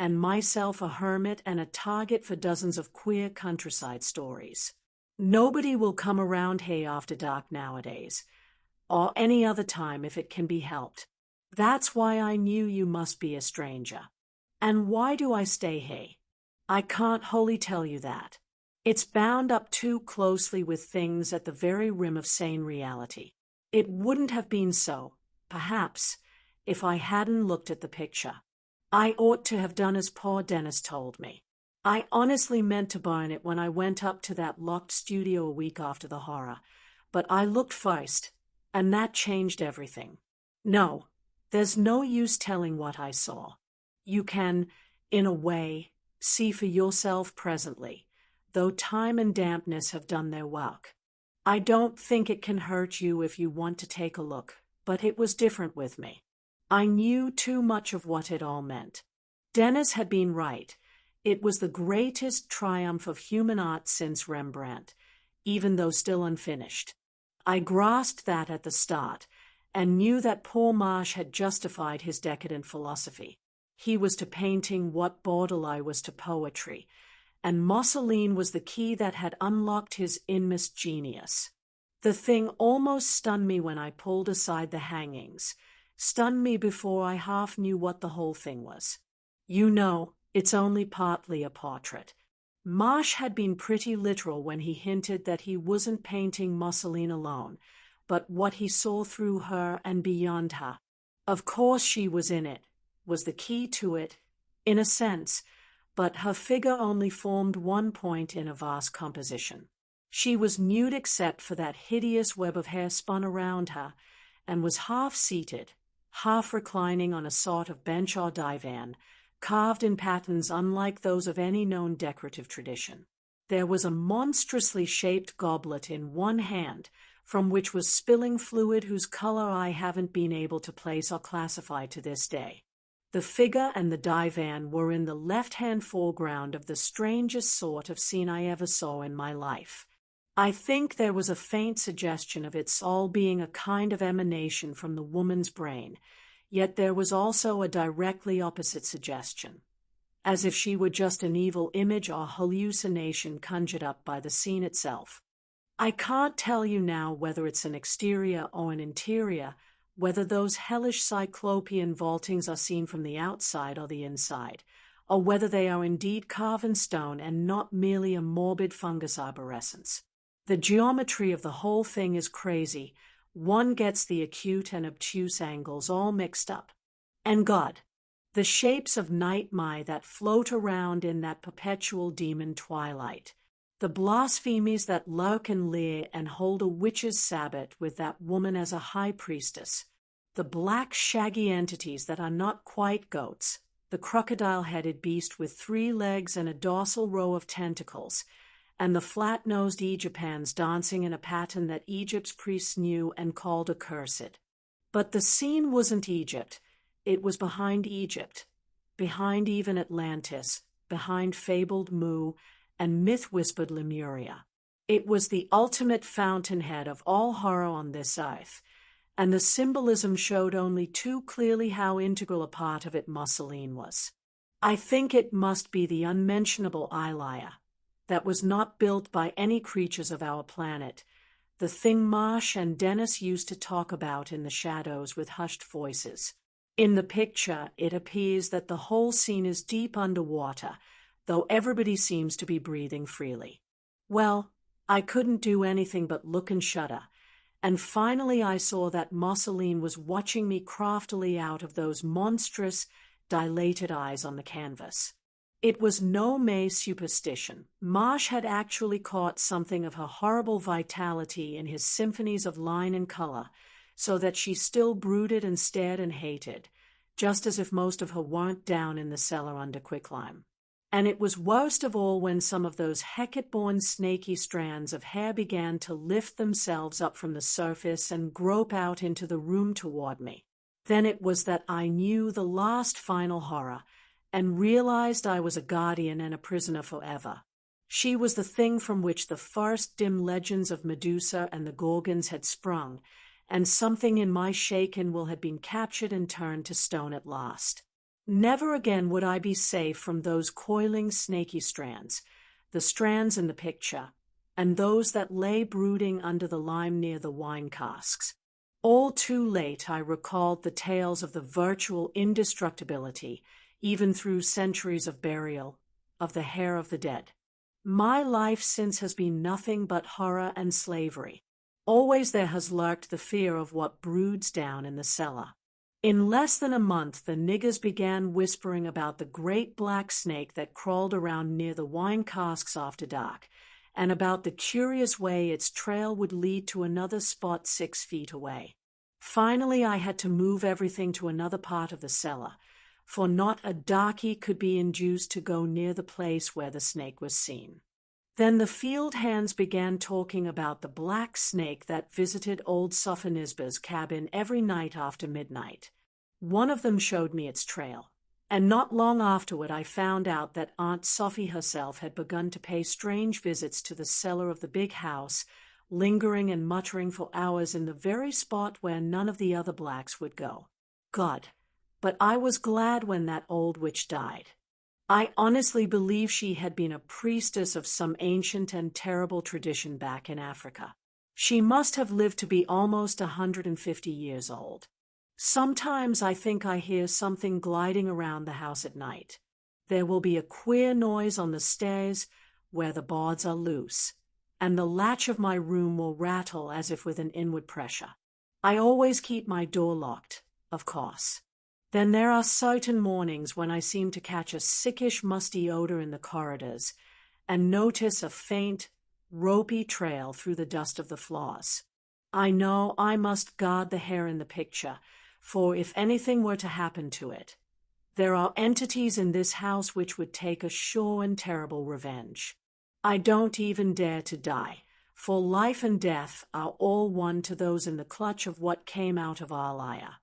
A: and myself a hermit and a target for dozens of queer countryside stories. Nobody will come around hay after dark nowadays, or any other time if it can be helped. That's why I knew you must be a stranger. And why do I stay hay? I can't wholly tell you that. It's bound up too closely with things at the very rim of sane reality. It wouldn't have been so, perhaps, if I hadn't looked at the picture. I ought to have done as poor Dennis told me. I honestly meant to burn it when I went up to that locked studio a week after the horror, but I looked first, and that changed everything. No, there's no use telling what I saw. You can, in a way, see for yourself presently, though time and dampness have done their work. I don't think it can hurt you if you want to take a look, but it was different with me. I knew too much of what it all meant. Dennis had been right. It was the greatest triumph of human art since Rembrandt, even though still unfinished. I grasped that at the start, and knew that poor Marsh had justified his decadent philosophy. He was to painting what Baudelaire was to poetry, and Mussoline was the key that had unlocked his inmost genius. The thing almost stunned me when I pulled aside the hangings, stunned me before I half knew what the whole thing was. You know, it's only partly a portrait. Marsh had been pretty literal when he hinted that he wasn't painting Mussoline alone, but what he saw through her and beyond her. Of course she was in it, was the key to it, in a sense, but her figure only formed one point in a vast composition. She was nude except for that hideous web of hair spun around her, and was half-seated, half reclining on a sort of bench or divan, carved in patterns unlike those of any known decorative tradition. There was a monstrously shaped goblet in one hand, from which was spilling fluid whose color I haven't been able to place or classify to this day. The figure and the divan were in the left-hand foreground of the strangest sort of scene I ever saw in my life. I think there was a faint suggestion of its all being a kind of emanation from the woman's brain, yet there was also a directly opposite suggestion, as if she were just an evil image or hallucination conjured up by the scene itself. I can't tell you now whether it's an exterior or an interior, whether those hellish cyclopean vaultings are seen from the outside or the inside, or whether they are indeed carven stone and not merely a morbid fungus arborescence. The geometry of the whole thing is crazy. One gets the acute and obtuse angles all mixed up. And God, the shapes of nightmare that float around in that perpetual demon twilight. The blasphemies that lurk and leer and hold a witch's sabbat with that woman as a high priestess. The black shaggy entities that are not quite goats. The crocodile-headed beast with 3 legs and a dorsal row of tentacles. And the flat-nosed Egyptians dancing in a pattern that Egypt's priests knew and called accursed. But the scene wasn't Egypt. It was behind Egypt. Behind even Atlantis. Behind fabled Mu and myth-whispered Lemuria. It was the ultimate fountainhead of all horror on this earth, and the symbolism showed only too clearly how integral a part of it Mussolini was. I think it must be the unmentionable Elia, that was not built by any creatures of our planet, the thing Marsh and Dennis used to talk about in the shadows with hushed voices. In the picture, it appears that the whole scene is deep underwater, though everybody seems to be breathing freely. Well, I couldn't do anything but look and shudder, and finally I saw that Mussolini was watching me craftily out of those monstrous, dilated eyes on the canvas. It was no mere superstition. Marsh had actually caught something of her horrible vitality in his symphonies of line and color, so that she still brooded and stared and hated, just as if most of her weren't down in the cellar under quicklime. And it was worst of all when some of those Hecate-born snaky strands of hair began to lift themselves up from the surface and grope out into the room toward me. Then it was that I knew the last final horror, and realized I was a guardian and a prisoner forever. She was the thing from which the first dim legends of Medusa and the Gorgons had sprung, and something in my shaken will had been captured and turned to stone at last. Never again would I be safe from those coiling snaky strands, the strands in the picture, and those that lay brooding under the lime near the wine casks. All too late I recalled the tales of the virtual indestructibility, even through centuries of burial, of the hair of the dead. My life since has been nothing but horror and slavery. Always there has lurked the fear of what broods down in the cellar. In less than a month, the niggers began whispering about the great black snake that crawled around near the wine casks after dark, and about the curious way its trail would lead to another spot 6 feet away. Finally, I had to move everything to another part of the cellar, for not a darky could be induced to go near the place where the snake was seen. Then the field hands began talking about the black snake that visited old Sophonisba's cabin every night after midnight. One of them showed me its trail, and not long afterward I found out that Aunt Sophie herself had begun to pay strange visits to the cellar of the big house, lingering and muttering for hours in the very spot where none of the other blacks would go. God, but I was glad when that old witch died. I honestly believe she had been a priestess of some ancient and terrible tradition back in Africa. She must have lived to be almost 150 years old. Sometimes I think I hear something gliding around the house at night. There will be a queer noise on the stairs where the boards are loose, and the latch of my room will rattle as if with an inward pressure. I always keep my door locked, of course. Then there are certain mornings when I seem to catch a sickish musty odor in the corridors and notice a faint, ropey trail through the dust of the floors. I know I must guard the hair in the picture, for if anything were to happen to it, there are entities in this house which would take a sure and terrible revenge. I don't even dare to die, for life and death are all one to those in the clutch of what came out of Elia.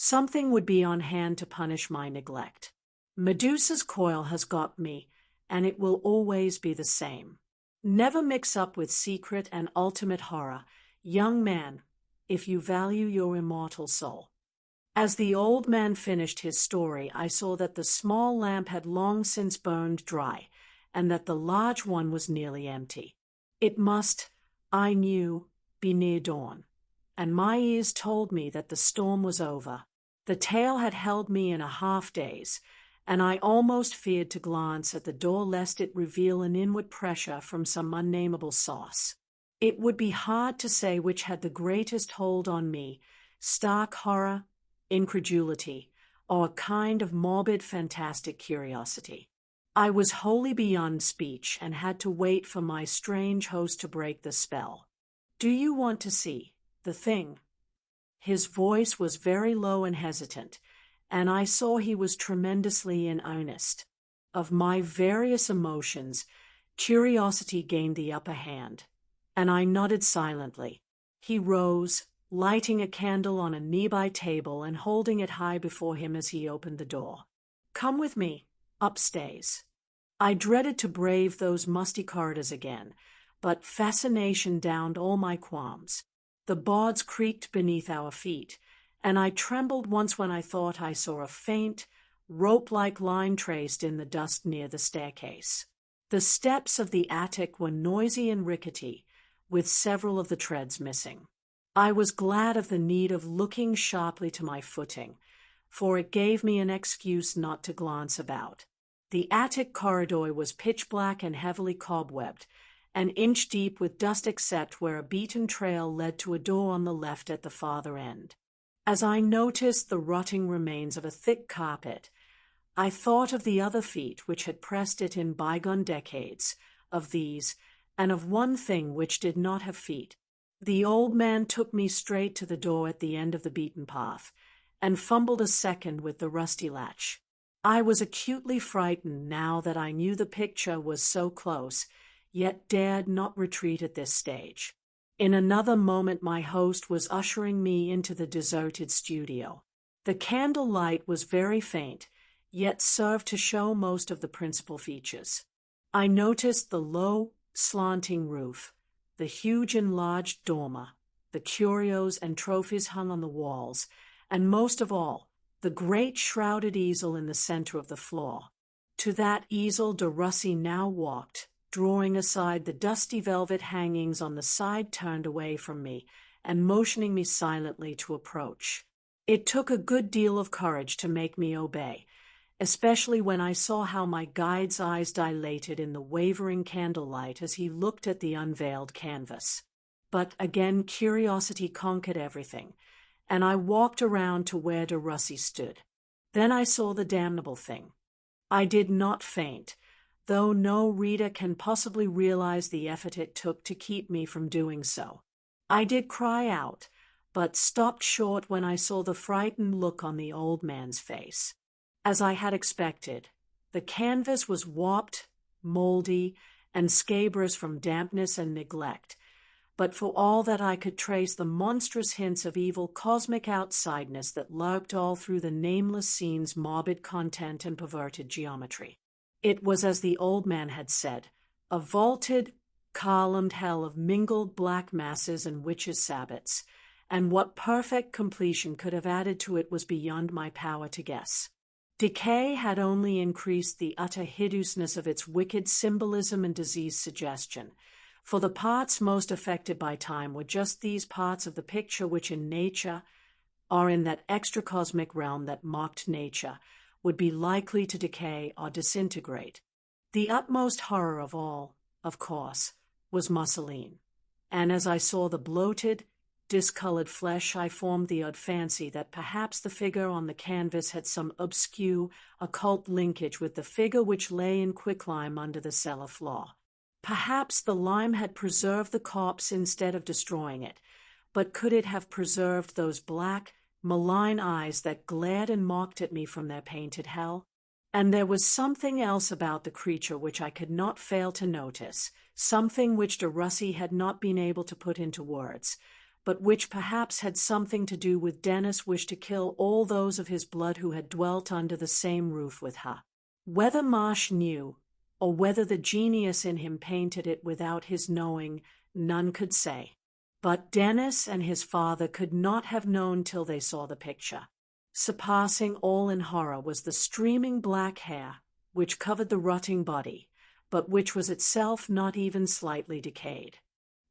A: Something would be on hand to punish my neglect. Medusa's coil has got me, and it will always be the same. Never mix up with secret and ultimate horror, young man, if you value your immortal soul. As the old man finished his story, I saw that the small lamp had long since burned dry, and that the large one was nearly empty. It must, I knew, be near dawn, and my ears told me that the storm was over. The tale had held me in a half-daze, and I almost feared to glance at the door lest it reveal an inward pressure from some unnameable source. It would be hard to say which had the greatest hold on me, stark horror, incredulity, or a kind of morbid fantastic curiosity. I was wholly beyond speech and had to wait for my strange host to break the spell. "Do you want to see the thing?" His voice was very low and hesitant, and I saw he was tremendously in earnest. Of my various emotions, curiosity gained the upper hand, and I nodded silently. He rose, lighting a candle on a nearby table and holding it high before him as he opened the door. "Come with me, upstairs." I dreaded to brave those musty corridors again, but fascination downed all my qualms. The boards creaked beneath our feet, and I trembled once when I thought I saw a faint, rope-like line traced in the dust near the staircase. The steps of the attic were noisy and rickety, with several of the treads missing. I was glad of the need of looking sharply to my footing, for it gave me an excuse not to glance about. The attic corridor was pitch black and heavily cobwebbed, an inch deep with dust except where a beaten trail led to a door on the left at the farther end. As I noticed the rotting remains of a thick carpet, I thought of the other feet which had pressed it in bygone decades, of these, and of one thing which did not have feet. The old man took me straight to the door at the end of the beaten path, and fumbled a second with the rusty latch. I was acutely frightened now that I knew the picture was so close, yet dared not retreat at this stage. In another moment my host was ushering me into the deserted studio. The candle light was very faint, yet served to show most of the principal features. I noticed the low, slanting roof, the huge enlarged dormer, the curios and trophies hung on the walls, and most of all, the great shrouded easel in the center of the floor. To that easel de Russi now walked, drawing aside the dusty velvet hangings on the side turned away from me, and motioning me silently to approach. It took a good deal of courage to make me obey, especially when I saw how my guide's eyes dilated in the wavering candlelight as he looked at the unveiled canvas. But again curiosity conquered everything, and I walked around to where de Russi stood. Then I saw the damnable thing. I did not faint, though no reader can possibly realize the effort it took to keep me from doing so. I did cry out, but stopped short when I saw the frightened look on the old man's face. As I had expected, the canvas was warped, moldy, and scabrous from dampness and neglect, but for all that I could trace the monstrous hints of evil cosmic outsideness that lurked all through the nameless scene's morbid content and perverted geometry. It was, as the old man had said, a vaulted, columned hell of mingled black masses and witches' sabbats, and what perfect completion could have added to it was beyond my power to guess. Decay had only increased the utter hideousness of its wicked symbolism and disease suggestion, for the parts most affected by time were just these parts of the picture which in nature, or in that extracosmic realm that mocked nature, would be likely to decay or disintegrate. The utmost horror of all, of course, was Mussolini, and as I saw the bloated, discolored flesh, I formed the odd fancy that perhaps the figure on the canvas had some obscure, occult linkage with the figure which lay in quicklime under the cellar floor. Perhaps the lime had preserved the corpse instead of destroying it, but could it have preserved those black, malign eyes that glared and mocked at me from their painted hell? And there was something else about the creature which I could not fail to notice, something which de Russi had not been able to put into words, but which perhaps had something to do with Dennis' wish to kill all those of his blood who had dwelt under the same roof with her. Whether Marsh knew, or whether the genius in him painted it without his knowing, none could say. But Dennis and his father could not have known till they saw the picture. Surpassing all in horror was the streaming black hair, which covered the rotting body, but which was itself not even slightly decayed.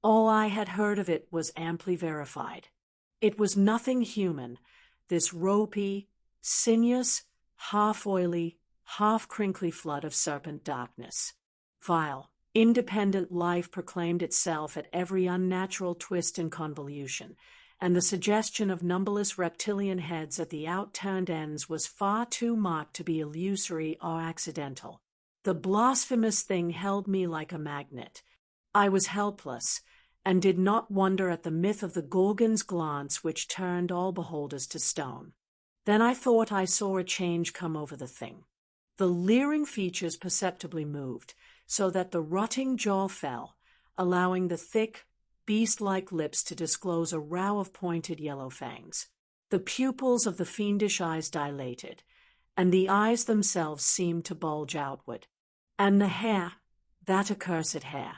A: All I had heard of it was amply verified. It was nothing human, this ropey, sinuous, half-oily, half-crinkly flood of serpent darkness. Vile, independent life proclaimed itself at every unnatural twist and convolution, and the suggestion of numberless reptilian heads at the outturned ends was far too marked to be illusory or accidental. The blasphemous thing held me like a magnet. I was helpless, and did not wonder at the myth of the Gorgon's glance which turned all beholders to stone. Then I thought I saw a change come over the thing. The leering features perceptibly moved, so that the rotting jaw fell, allowing the thick, beast-like lips to disclose a row of pointed yellow fangs. The pupils of the fiendish eyes dilated, and the eyes themselves seemed to bulge outward. And the hair, that accursed hair,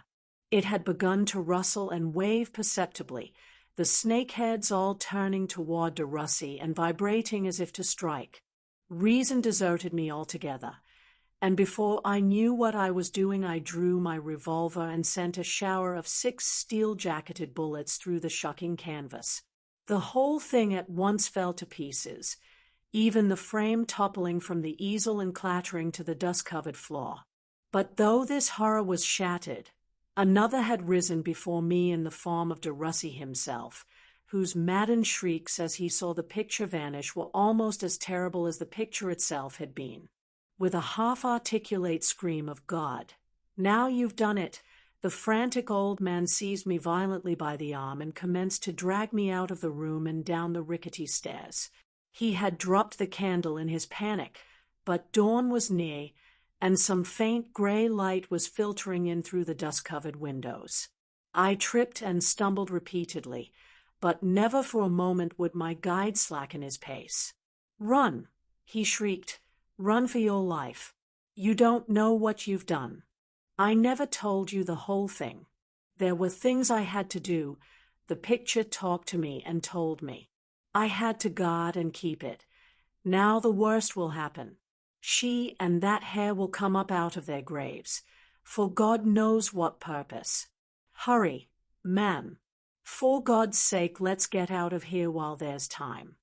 A: it had begun to rustle and wave perceptibly, the snakeheads all turning toward de Russie and vibrating as if to strike. Reason deserted me altogether, and before I knew what I was doing I drew my revolver and sent a shower of 6 steel-jacketed bullets through the shucking canvas. The whole thing at once fell to pieces, even the frame toppling from the easel and clattering to the dust-covered floor. But though this horror was shattered, another had risen before me in the form of de Russie himself, whose maddened shrieks as he saw the picture vanish were almost as terrible as the picture itself had been. With a half-articulate scream of "God, now you've done it," the frantic old man seized me violently by the arm and commenced to drag me out of the room and down the rickety stairs. He had dropped the candle in his panic, but dawn was near, and some faint gray light was filtering in through the dust-covered windows. I tripped and stumbled repeatedly, but never for a moment would my guide slacken his pace. "Run!" he shrieked. "Run for your life. You don't know what you've done. I never told you the whole thing. There were things I had to do. The picture talked to me and told me. I had to guard and keep it. Now the worst will happen. She and that hair will come up out of their graves, for God knows what purpose. Hurry, man. For God's sake, let's get out of here while there's time.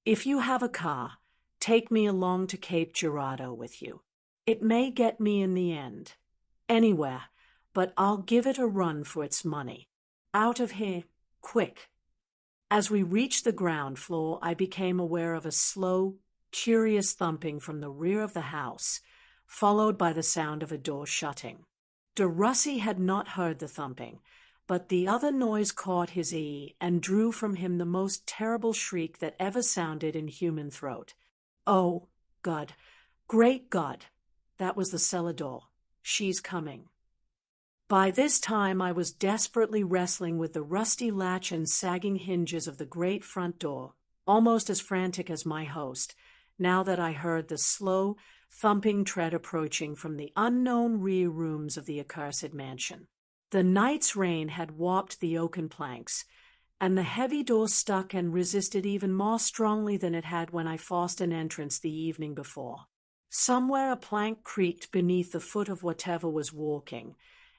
A: If you have a car, take me along to Cape Girardeau with you. It may get me in the end. Anywhere, but I'll give it a run for its money. Out of here, quick." As we reached the ground floor, I became aware of a slow, curious thumping from the rear of the house, followed by the sound of a door shutting. De Russie had not heard the thumping, but the other noise caught his ear and drew from him the most terrible shriek that ever sounded in human throat. "Oh, God, great God!" That was the cellar door. "She's coming." By this time I was desperately wrestling with the rusty latch and sagging hinges of the great front door, almost as frantic as my host, now that I heard the slow, thumping tread approaching from the unknown rear rooms of the accursed mansion. The night's rain had warped the oaken planks, and the heavy door stuck and resisted even more strongly than it had when I forced an entrance the evening before. Somewhere a plank creaked beneath the foot of whatever was walking,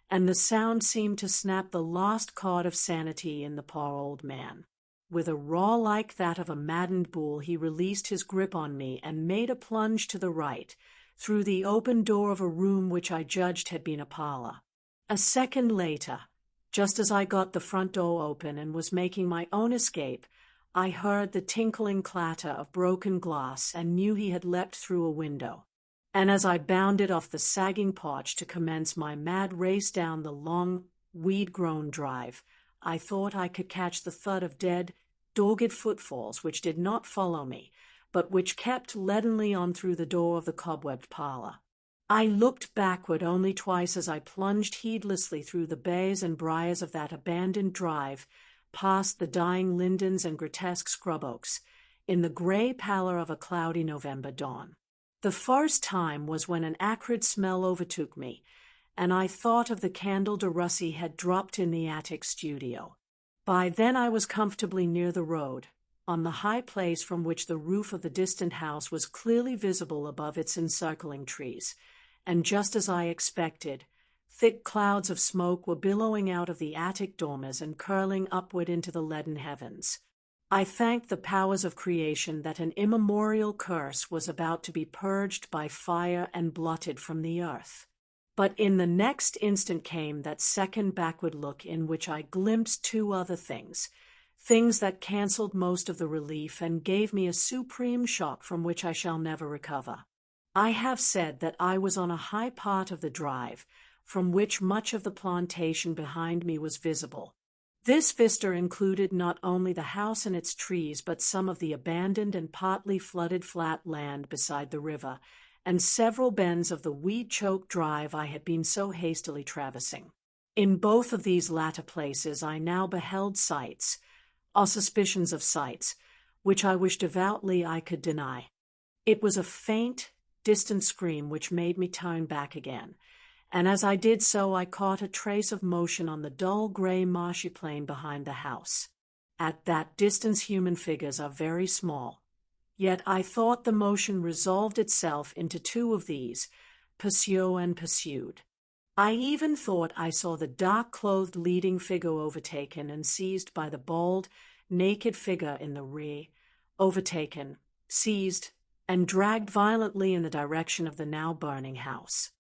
A: and the sound seemed to snap the last cord of sanity in the poor old man. With a roar like that of a maddened bull, he released his grip on me and made a plunge to the right, through the open door of a room which I judged had been a parlor. A second later, just as I got the front door open and was making my own escape, I heard the tinkling clatter of broken glass and knew he had leapt through a window. And as I bounded off the sagging porch to commence my mad race down the long, weed-grown drive, I thought I could catch the thud of dead, dogged footfalls which did not follow me, but which kept leadenly on through the door of the cobwebbed parlor. I looked backward only twice as I plunged heedlessly through the bays and briars of that abandoned drive, past the dying lindens and grotesque scrub oaks, in the gray pallor of a cloudy November dawn. The first time was when an acrid smell overtook me, and I thought of the candle de Russie had dropped in the attic studio. By then I was comfortably near the road, on the high place from which the roof of the distant house was clearly visible above its encircling trees, and just as I expected, thick clouds of smoke were billowing out of the attic dormers and curling upward into the leaden heavens. I thanked the powers of creation that an immemorial curse was about to be purged by fire and blotted from the earth. But in the next instant came that second backward look in which I glimpsed two other things that canceled most of the relief and gave me a supreme shock from which I shall never recover. I have said that I was on a high part of the drive, from which much of the plantation behind me was visible. This vista included not only the house and its trees, but some of the abandoned and partly flooded flat land beside the river, and several bends of the weed-choked drive I had been so hastily traversing. In both of these latter places I now beheld sights, or suspicions of sights, which I wished devoutly I could deny. It was a faint, distant scream which made me turn back again, and as I did so I caught a trace of motion on the dull gray marshy plain behind the house. At that distance human figures are very small, yet I thought the motion resolved itself into two of these, pursued and pursued. I even thought I saw the dark-clothed leading figure overtaken and seized by the bald, naked figure in the rear, overtaken, seized, and dragged violently in the direction of the now burning house.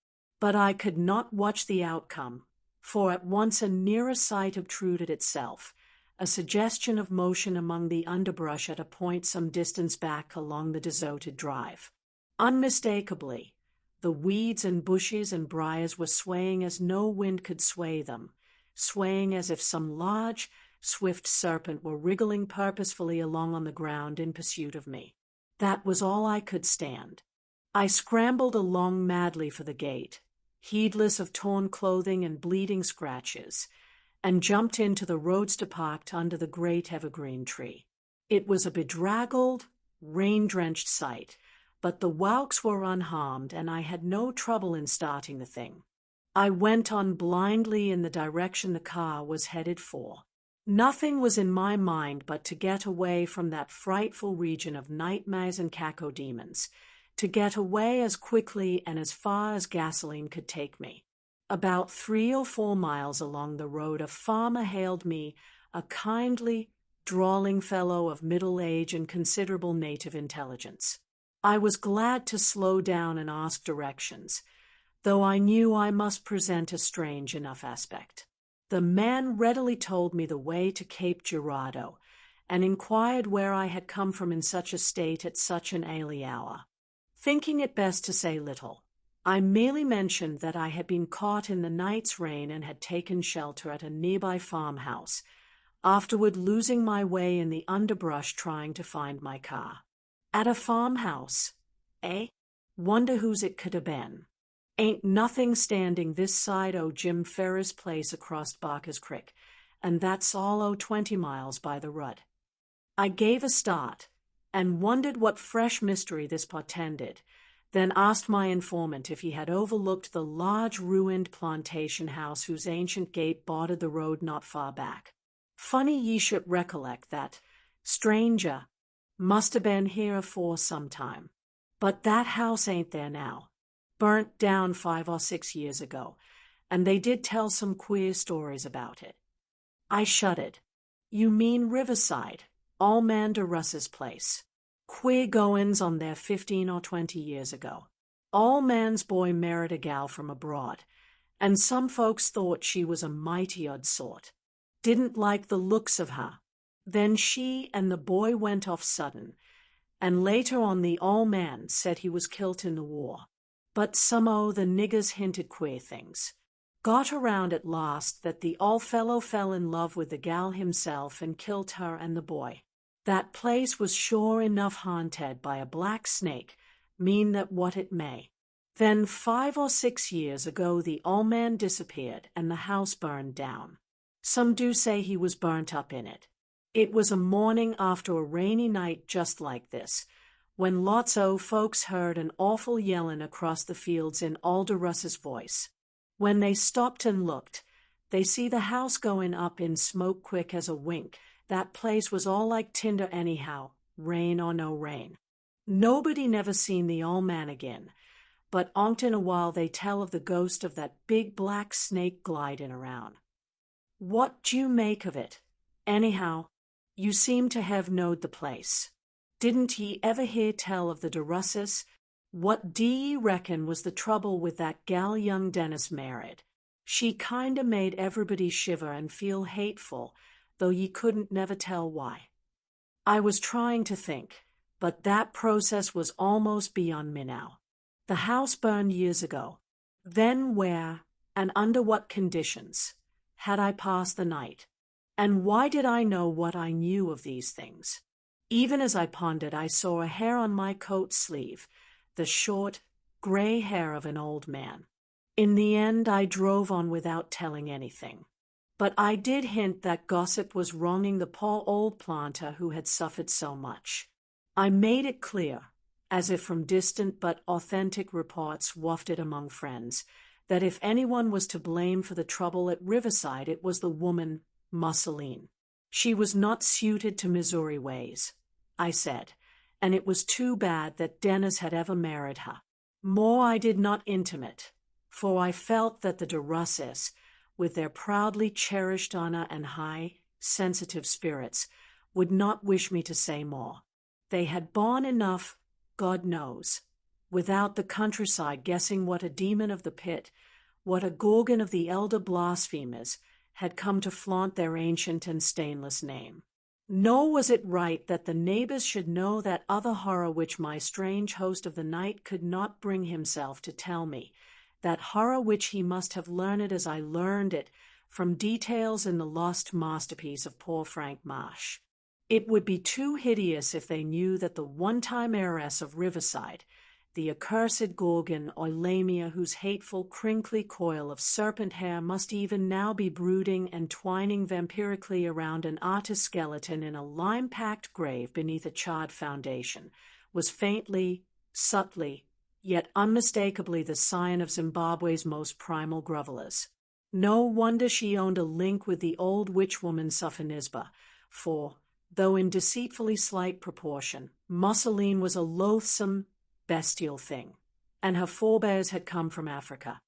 A: But I could not watch the outcome, for at once a nearer sight obtruded itself, a suggestion of motion among the underbrush at a point some distance back along the deserted drive. Unmistakably, the weeds and bushes and briars were swaying as no wind could sway them, swaying as if some large, swift serpent were wriggling purposefully along on the ground in pursuit of me. That was all I could stand. I scrambled along madly for the gate, heedless of torn clothing and bleeding scratches, and jumped into the roadster parked under the great evergreen tree. It was a bedraggled, rain-drenched sight, but the whelks were unharmed, and I had no trouble in starting the thing. I went on blindly in the direction the car was headed for. Nothing was in my mind but to get away from that frightful region of nightmares and cacodemons, to get away as quickly and as far as gasoline could take me. About 3 or 4 miles along the road a farmer hailed me, a kindly, drawling fellow of middle age and considerable native intelligence. I was glad to slow down and ask directions, though I knew I must present a strange enough aspect. The man readily told me the way to Cape Girardeau, and inquired where I had come from in such a state at such an early hour. Thinking it best to say little, I merely mentioned that I had been caught in the night's rain and had taken shelter at a nearby farmhouse, afterward losing my way in the underbrush trying to find my car. At a farmhouse, eh? Wonder whose it could have been. Ain't nothing standing this side o' Jim Ferris' place across Barker's Creek, and that's all o' 20 miles by the rut. I gave a start, and wondered what fresh mystery this portended, then asked my informant if he had overlooked the large ruined plantation house whose ancient gate bordered the road not far back. Funny ye should recollect that, stranger, must have been here afore some time. But that house ain't there now. Burnt down 5 or 6 years ago, and they did tell some queer stories about it. I shuddered. You mean Riverside, Allman de Russ's place. Queer goin's on there 15 or 20 years ago. Allman's boy married a gal from abroad, and some folks thought she was a mighty odd sort. Didn't like the looks of her. Then she and the boy went off sudden, and later on the Allman said he was killed in the war. But some o' the niggers hinted queer things. Got around at last that the old fellow fell in love with the gal himself and killed her and the boy. That place was sure enough haunted by a black snake, mean that what it may. Then 5 or 6 years ago the old man disappeared and the house burned down. Some do say he was burnt up in it. It was a morning after a rainy night just like this, when lots o' folks heard an awful yellin' across the fields in Alder Russ's voice. When they stopped and looked, they see the house going up in smoke quick as a wink. That place was all like tinder anyhow, rain or no rain. Nobody never seen the old man again, but onced in a while they tell of the ghost of that big black snake gliding around. What do you make of it? Anyhow, you seem to have knowed the place. Didn't ye ever hear tell of the Derussus? What do ye reckon was the trouble with that gal young Dennis married? She kinda made everybody shiver and feel hateful, though ye couldn't never tell why. I was trying to think, but that process was almost beyond me now. The house burned years ago. Then where, and under what conditions, had I passed the night? And why did I know what I knew of these things? Even as I pondered, I saw a hair on my coat sleeve, the short, gray hair of an old man. In the end, I drove on without telling anything. But I did hint that gossip was wronging the poor old planter who had suffered so much. I made it clear, as if from distant but authentic reports wafted among friends, that if anyone was to blame for the trouble at Riverside, it was the woman, Musseline. She was not suited to Missouri ways, I said, and it was too bad that Dennis had ever married her. More I did not intimate, for I felt that the Derussus, with their proudly cherished honor and high, sensitive spirits, would not wish me to say more. They had borne enough, God knows, without the countryside guessing what a demon of the pit, what a gorgon of the elder blasphemers, had come to flaunt their ancient and stainless name. Nor was it right that the neighbors should know that other horror which my strange host of the night could not bring himself to tell me, that horror which he must have learned as I learned it from details in the lost masterpiece of poor Frank Marsh. It would be too hideous if they knew that the one-time heiress of Riverside, the accursed Gorgon or Lamia whose hateful crinkly coil of serpent hair must even now be brooding and twining vampirically around an artist's skeleton in a lime-packed grave beneath a charred foundation, was faintly, subtly, yet unmistakably the scion of Zimbabwe's most primal grovellers. No wonder she owned a link with the old witch-woman Sophonisba, for, though in deceitfully slight proportion, Musseline was a loathsome, bestial thing, and her forebears had come from Africa.